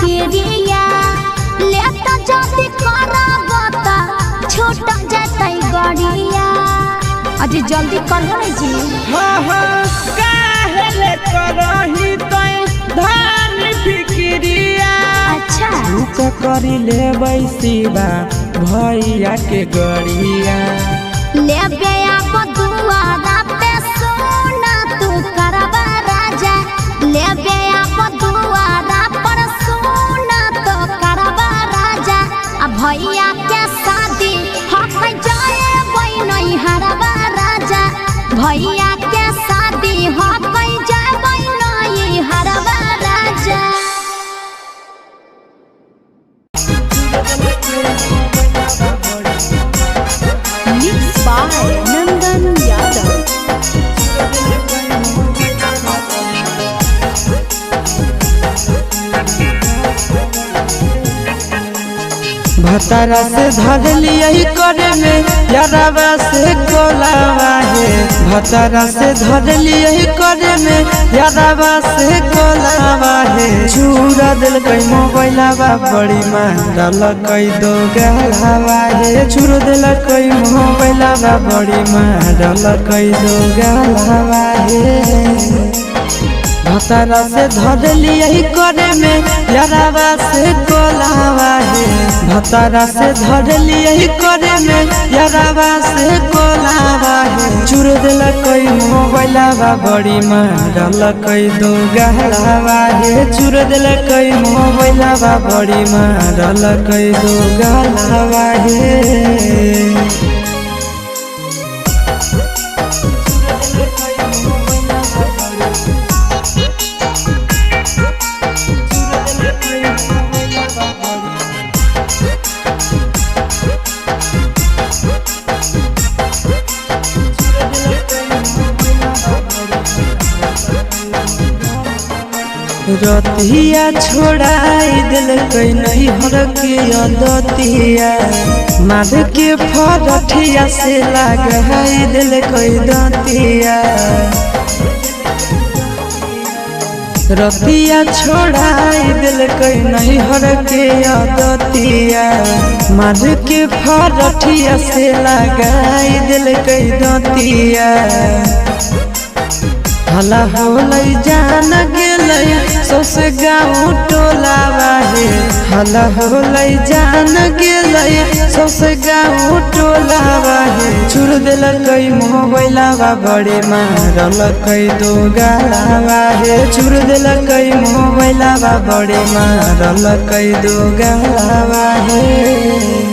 पिरिया लेता जल्दी करबता छूट जतै गड़िया। अजी जल्दी करहो जी। काहे ले करही तै धान फिक्रिया। अच्छा रुक करी लेबै शिवा भैया के गड़िया। लेबे आप दुआरा पे सोना तू करबा राजा। लेबे आप दुआरा पर सोना तो करबा राजा। आ भैया के शादी हक जाए नहीं हरबा राजा। भैया के शादी हक जाए नहीं हरबा राजा। Mixed by Nandan Yadav। भतारा से धर लिया करे में यारावा से कोलावा है। भतारा से धर लिया करे में यारावा से कोलावा है। चूरा दिल कई मोबाइलावा बड़ी मारल कई दो गलावा है। चूर दिल कई मोबाइलावा बड़ी मारल कई दो गलावा है। भतारा से धर लिया करे में यारावा से कोलावा है। भतारा से धर लिया करे में यारावा से कोलावा है। चूर दिल कई मोबाइलावा बड़ी मारल कई दो गलावा है। चूर दिल कई मोबाइलावा बड़ी मारल कई दो गलावा है। रतिया छोड़ाई दिल कई नहीं हर के दतिया माध के फरठिया से लगाई दिल कई दतिया। रतिया छोड़ाई दिल कई नहीं हर के दतिया माध के फरठिया से लगाई दिल कई दतिया। हला होलै जान गेलै सौसे गाँव टोलावा है। हला होलै जान गेलै सौसे गाँव टोलावा है। चूर दिल कई मोबाइलावा बड़े मारल कई दो गलावा है। चूर दिल कई मोबाइलावा बड़े मारल कई दो गलावा है।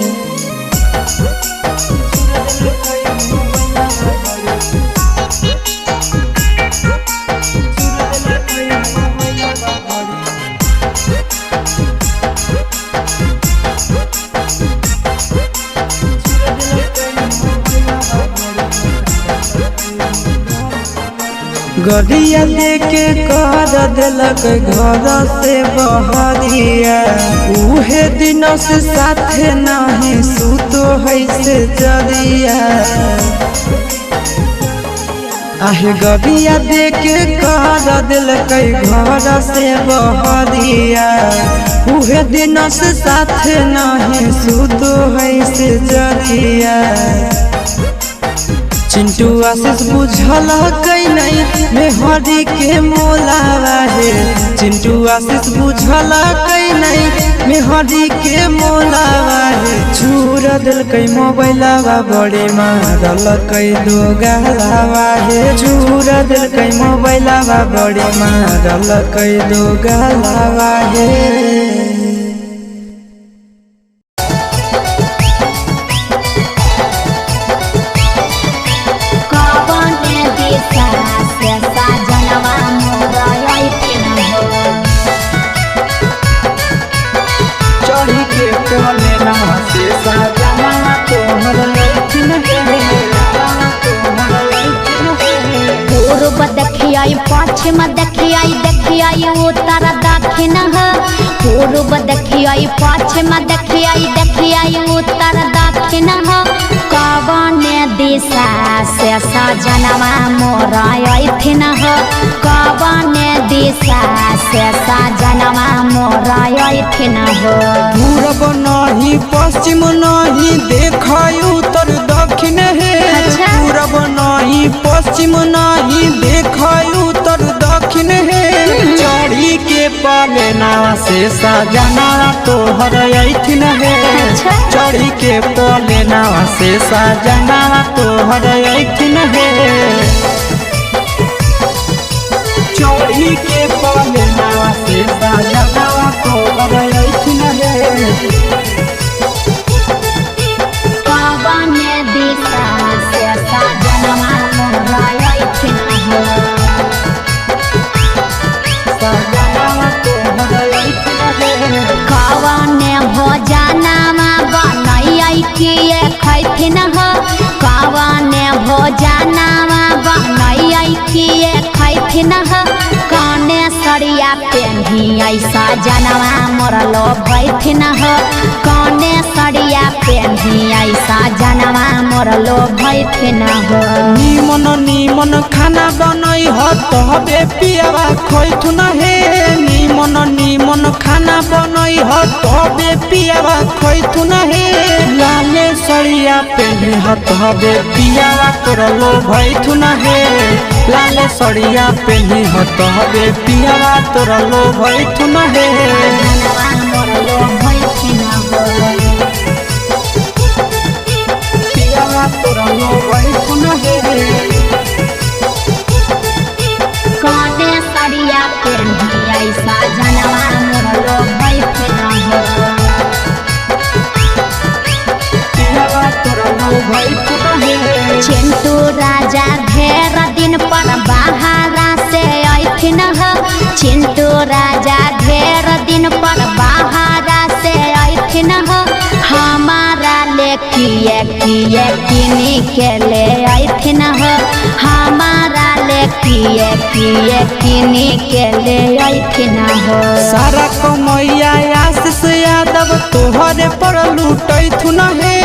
गरिया लेके कर दिलक घर से बहरिया। उहे दिन से साथे नहीं सुतो है से जरिया। आहे गरिया देके कर दिलक घर से बहरिया। उहे दिन से साथे नहीं सुतो है से जरिया। चिंटू आशीष बुझल कई नहीं मेहरी के मोलावा है। चिंटू आशीष बुझल कई नहीं मेहरी के मोलावा है। चूर दिल कई मोबाइलावा बड़े मारल कई दो गलावा है। चूर दिल कई मोबाइलावा बड़े मारल कई दो गलावा है। पूर्व देखियाई पश्चिम देखियाई उत्तर दक्षिण है। पूर्व देखियाई पश्चिम देखियाई उत्तर दक्षिण है। कवन दिशा से सजनवा मोर अइथिन है। कवन दिशा से सजनवा मोर अइथिन है। पूर्व नहीं पश्चिम नहीं देखाई उत्तर दक्षिण है। पूर्व नहीं पश्चिम नहीं देखाई उत्तर दक्षिण है। चढ़ी के पलेना से सजना तोहर अइथिन है। चढ़ी के पलेना से सजना तोहर अइथिन है। चढ़ी के पलेना से सजना तोहर अइथिन है। कवन दिशा से सजनवा मोर अइथिन है। सजना तोहर अइथिन है। कवन भोजनमा बनैयै किए खैथिन है। कवन भोजनमा बनैयै किए खैथिन है। काने सरिया पेन पेन्ही ऐसा जनवा मोरलो भैथिन हो कौने सड़िया पेन्ही ऐसा जनवा मोरलो भैथिन हो। निमन निमन खाना बनई हो तबे पियावा खैथुन हे निमन निमन खाना बनई हो तबे पियावा खैथुन हे लाले सड़िया पेन्ही हो तबे पियावा तोरलो भैथुन हे लाले सड़िया पेन्ही हो तबे पियावा तोरलो भैथुन हे जनवा मोरलो भैथिन हो पियावा तोरलो भैथुन हे कौने सड़िया पेन्ही ऐसा जनवा मोरलो भैथिन हो। पियावा तोरलो भैथुन हे चिंटू राजा ढेर दिन पर बाहरा से ऐथिन हो चिंटू राजा ढेर दिन पर बाहरा से ऐथिन हो हमारा ले किए किए किनी के ले ऐथिन हो हमारा ले किए किए किनी के ले ऐथिन हो। सारा कमैया आशीष यादव तोहरे पर लूटैथुन हे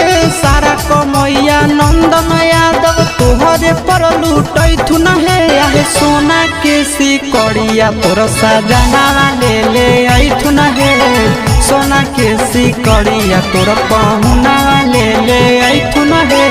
सारा कमैया नंदन यादव तोहरे पर लूटैथुन हे आहे सोना के सिकड़िया तोर सजना ले ले ऐथुन हे सोना के सिकड़िया तोर पहुना ले ले ऐथुन हे।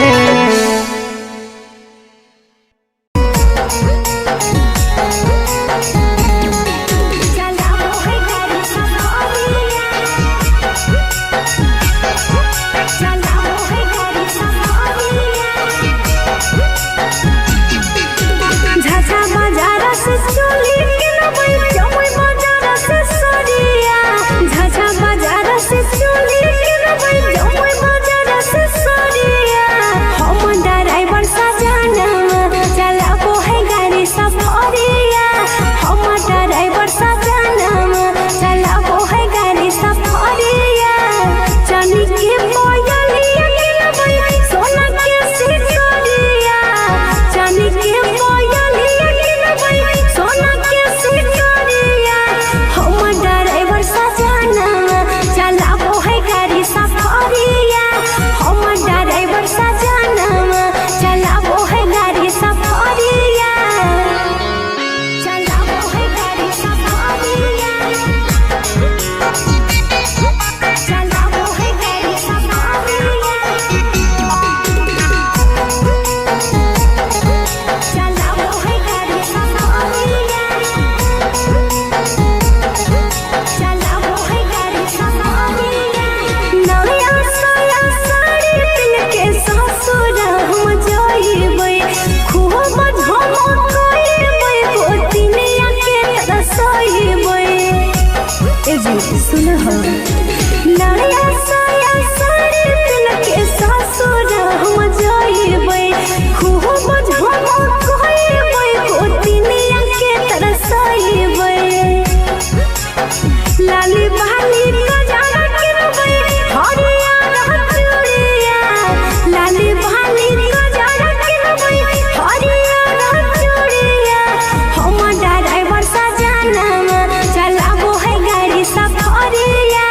चलाबो है गाड़ी सफरिया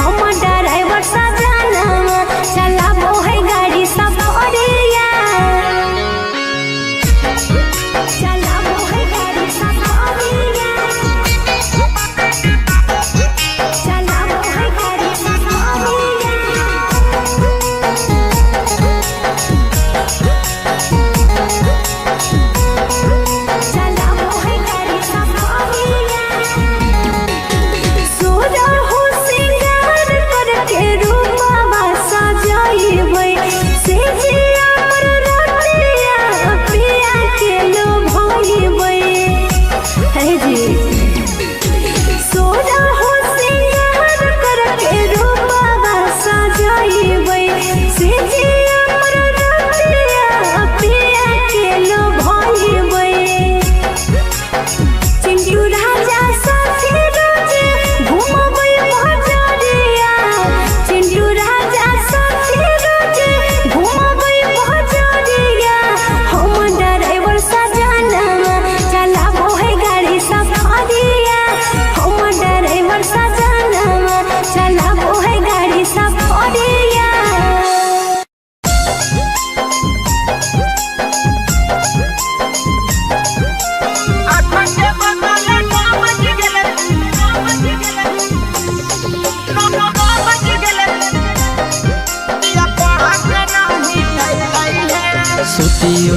हम डर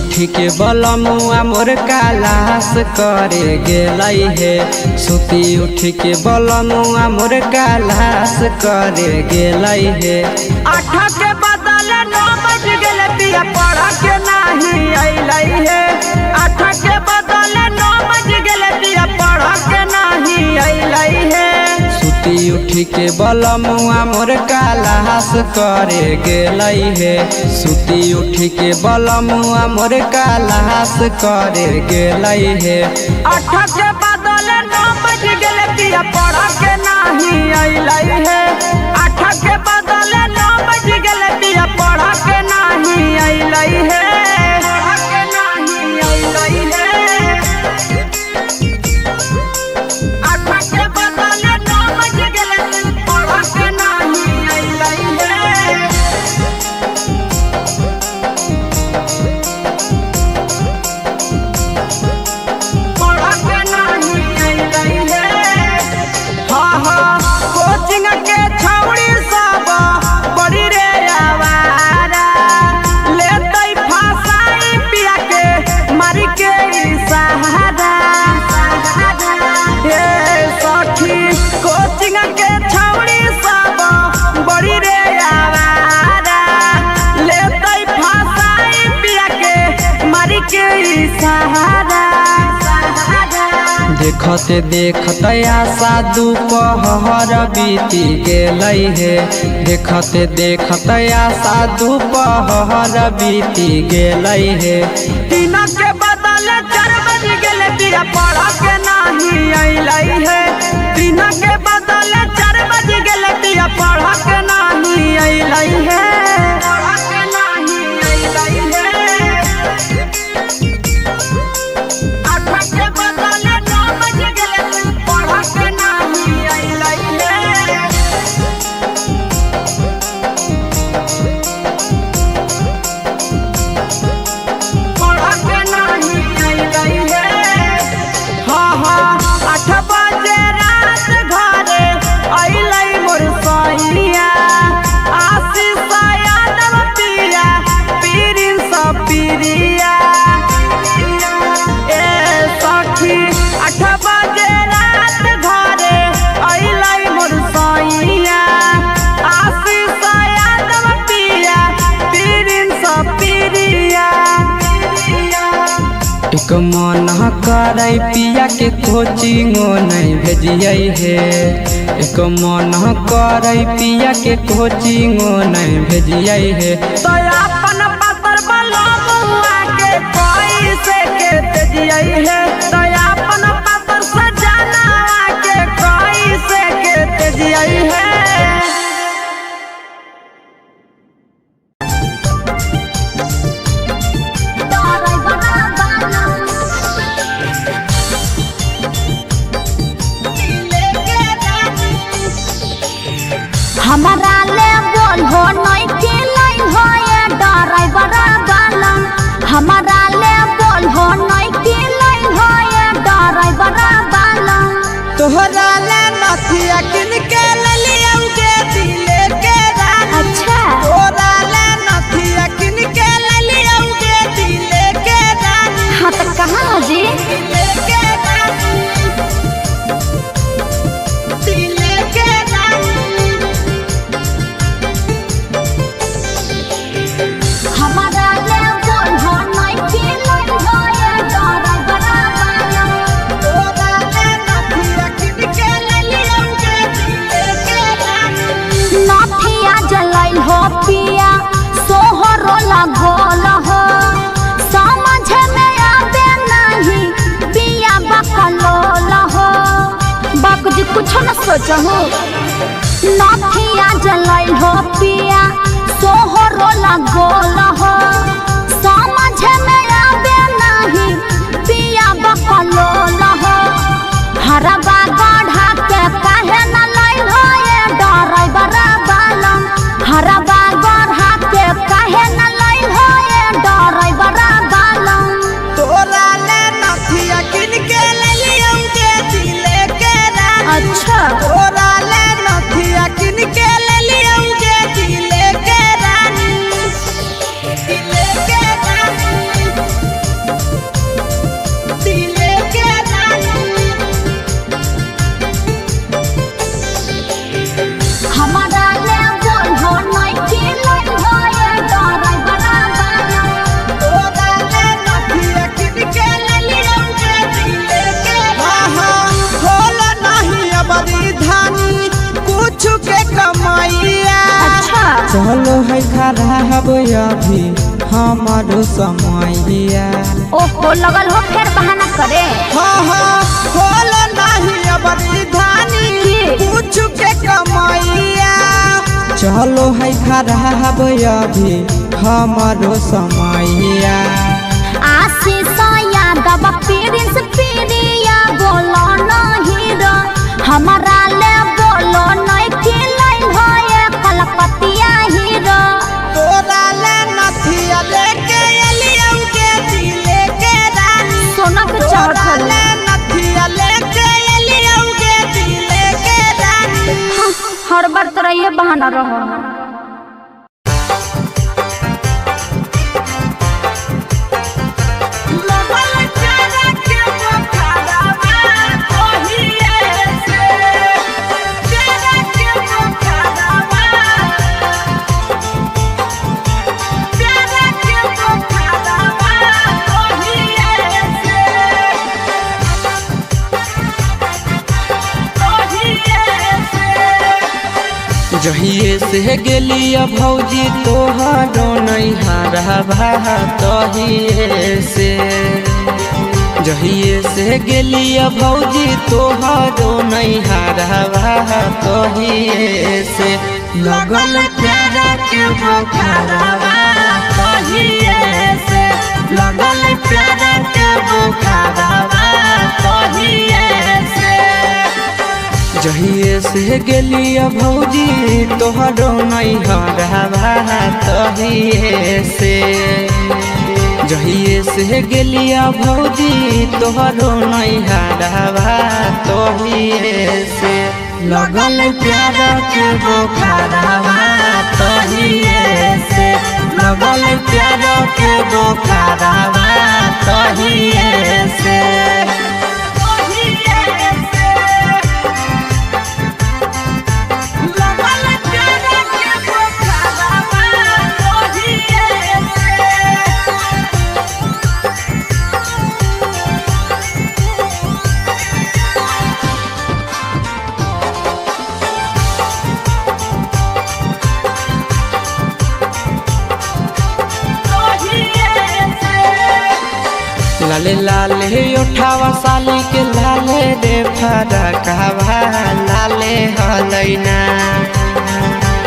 उठी के बलमुआ मोर कालास करे गेलै हे। सुती उठी के बलमुआ मोर कालास करे गेलै हे। 8 के बदले 9 बज गेले पिया पढ़ के नहीं अइलै हे। 8 के बदले 9 बज गेले पिया पढ़ के नहीं अइलै हे। सुती उठी के बलमुआ मोर कालास करे गेलै हे। सुती उठी के बलमुआ मोर कालास करे गेलै हे। 8 के बदले 9 बज गेले पिया पढ़ के नहीं अइलै हे। 8 के बदले 9 बज गेले पिया पढ़ के नहीं अइलै हे। देखते देखते आशा दोपहर बीती गेलै हे। देखते देखते आशा दोपहर बीती गेलै हे। 3 के बदले 4 बज गेले पिया पढ़ के नहीं अइलै हे। 3 के बदले 4 बज गेले पिया पढ़ के नहीं अइलै हे। एक मन करे पिया के कोचिंगो नहीं भेजिए हे। एक मन करे पिया के कोचिंगो नहीं भेजिए हे। तो अपन पतर बलमुआ के कैसे के भेजिए हे। तो अपन पतर सजना के कैसे के भेजिए हे। हमारा ले बोल हो नहीं के लाइन हो ये ड्राइवर बालम। हमारा ले बोल हो नहीं के लाइन हो ये ड्राइवर बालम। तोहरा ले नथिया किन के ललियौगे दिले के रानी। अच्छा तोहरा ले नथिया किन के ललियौगे दिले के रानी। हाँ तो कहाँ जी दिले के रानी। दिले के रानी। हमारा ले बोल हो नहीं के लाइन हो ये ड्राइवर बालम। तोहरा ले नथिया किन के ललियौगे दिले के रानी। नथिया जलाई हो पिया सोहरो लगोल हो। समझ में आवे नहीं पिया बकलोल हो। बाक जी कुछ न सोचहु। नथिया जलाई हो पिया सोहरो लगोल हो। समझ में आवे नहीं पिया बकलोल हो। हरबा गढ़ा के काहे न लाई हो ये ड्राइवर बालम। हरबा गढ़ा के काहे न लाई हो ये ड्राइवर बालम। तोहरा ले नथिया किन के ललियौगे दिले के रानी। अच्छा तोहरा ले नथिया किन के ललियौगे दिले के रानी। दिले अभी हमारो समैया। ओहो लगल हो फिर बहाना करे। हाँ खोल नहीं अबरी धानी कुछ के कमैया। चलो है खराब अभी हमारो समैया। आशीष यादव प्रिंस प्रिया बोलो नहीं रो हमारा ले बोलो नहीं खिलाई भये कलकतिया हीरो। तोरा ले नथिया लेके एलियौ के दिले के रानी। सोना के चाहत तोरा ले नथिया लेके एलियौ के दिले के रानी। हर बार तरह ये बहाना रहो। जहिए से गेलिया भौजी तोहरो नैहरवा तहिए से। जहिए से गेलिया भौजी तोहरो नैहरवा तहिए से। लगल प्यारा के बुखारवा तहिए से। लगल प्यारा के बुखारवा तहिए से। जहिए से गेलिया भौजी तोहरो नैहरवा तहिए से। जहिए से गेलिया भौजी तोहरो नैहरवा तहिए से। लगल प्यारा के बुखारवा तहिए से। लगल प्यारा के बुखारवा तहिए से। लाले लाले उठावा साली के लाले रे फरकवा लाले हलैना।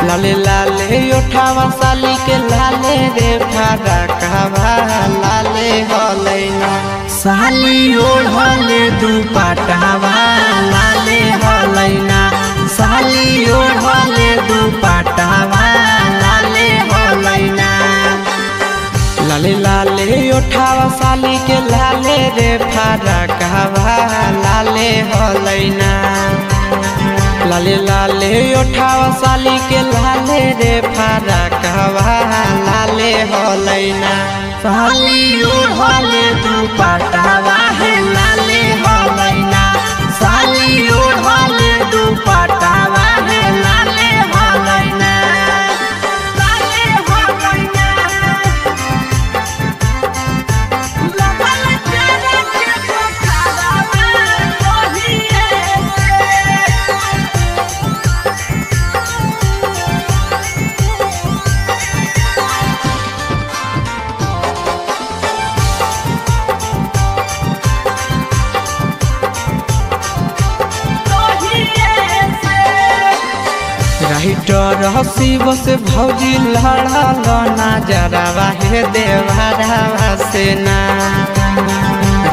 लाले लाले उठावा साली के लाले रे फरकवा लाले हलैना। साली ओढ़ले दुपट्टावा लाले हलैना। साली ओढ़ले दुपट्टावा लाले हलैना। लाले लाले उठावा साली के लाले रे फरकवा लाले हलैना। लाले लाले उठावा साली के लाले रे फरकवा लाले हलैना। साली ओढ़ले दुपट्टावा है लाले हलैना। साली ओढ़ले दुपट्टावा है लाले हलैना। राइटर हसीब से भौजी लड़ल नजरवा हे देवरवा से ना।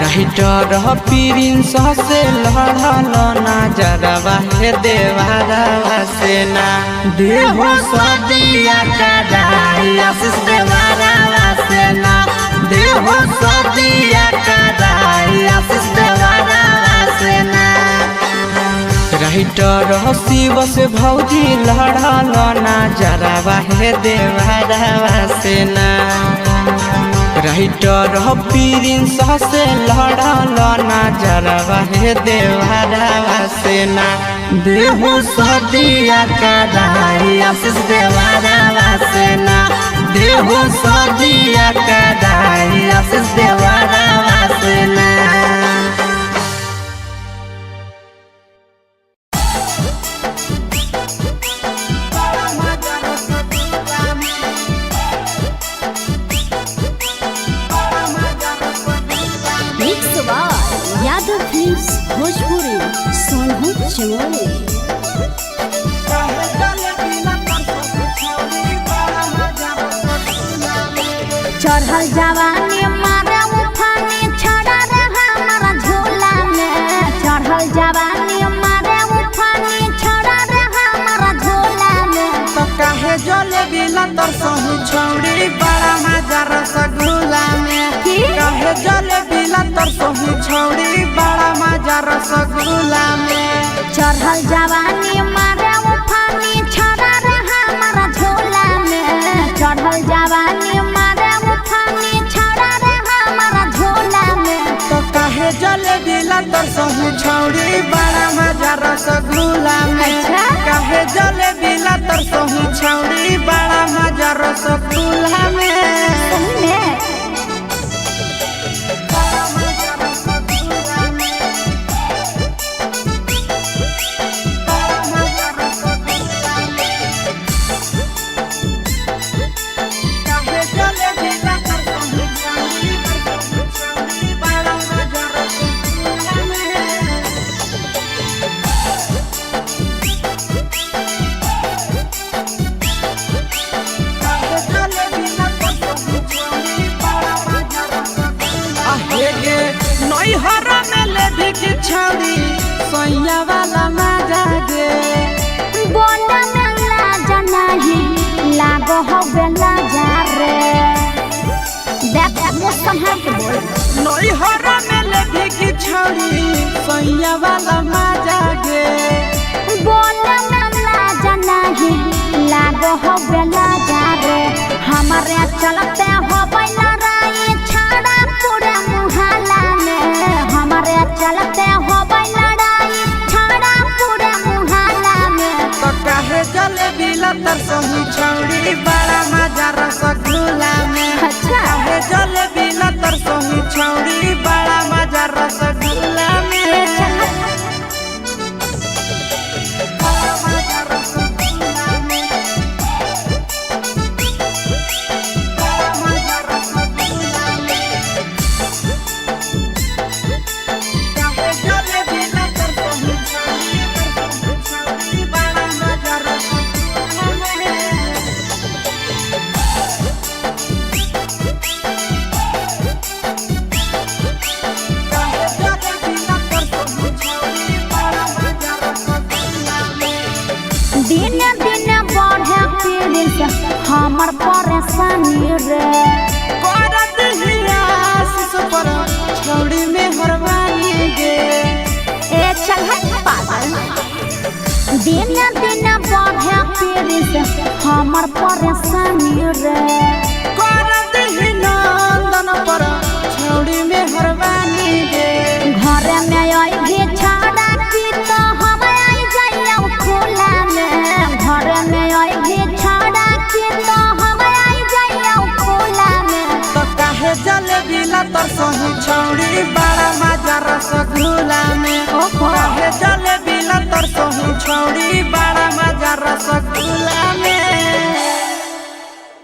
राइटर प्रिंस से लड़ल नजरवा हे देवरवा से ना। देहो सदिया कराई आशीष देवरवा से ना। देहो सदिया कराई आशीष देवरवा से ना। राइटर हसीब से भौजी लड़ल नजरवा हे देवरवा से ना। राइटर प्रिंस से लड़ल नजरवा हे देवरवा से ना। देहो सदिया कराई आशीष देवरवा से ना। देहो सदिया कराई आशीष देवरवा से ना। काहे जलेबी ला तरसही छौड़ी बड़ा मजा रसगुल्ला में काहे जलेबी ला तरसही छौड़ी बड़ा मजा रसगुल्ला में चढ़ल जवानी मारे उफानी छड़ा रे हमारा झोला में चढ़ल जवानी मारे उफानी छड़ा रे हमारा झोला में तो काहे जलेबी ला तरसही छौड़ी बड़ा मजा रसगुल्ला में काहे जलेबी ला तरसही छौड़ी बड़ा मजा रसगुल्ला में नैहरा में लेभी की छौड़ी सैया वाला मजा गे बोला में लाज नहीं लागो हो बेला जा रे देख मुँह संभाल के बोल नैहरा में लेभी की छौड़ी सैया वाला मजा गे बोला में लाज नहीं लागो हो बेला जा रे हमारे चलते हो लड़ाई छाड़ा पूरे मुहल्ला में हमारे चलते हो लड़ाई छाड़ा पूरे मुहल्ला में तो काहे जलेबी ला तरसही छौड़ी बड़ा मजा रसगुल्ला में काहे जलेबी ला तरसही छौड़ी बड़ा मजा रसगुल्ला में दिन दिन बढ़े पीड़ित हमर परेशानी रे करत हियास पर छौड़ी में हरवानी गे ए चल है पागल दिन दिन बढ़े पीड़ित हमर परेशानी रे करत नंदन पर छौड़ी में हरवानी गे घर में आई भी छाड़ा की तो हम आई जाइया खुला में घर में आई भी छाड़ा की तो हम आई जाइया खुला में तो काहे जलेबी ला तरसही छौड़ी बड़ा मजा रसगुल्ला में काहे जलेबी ला तरसही छौड़ी बड़ा मजा रसगुल्ला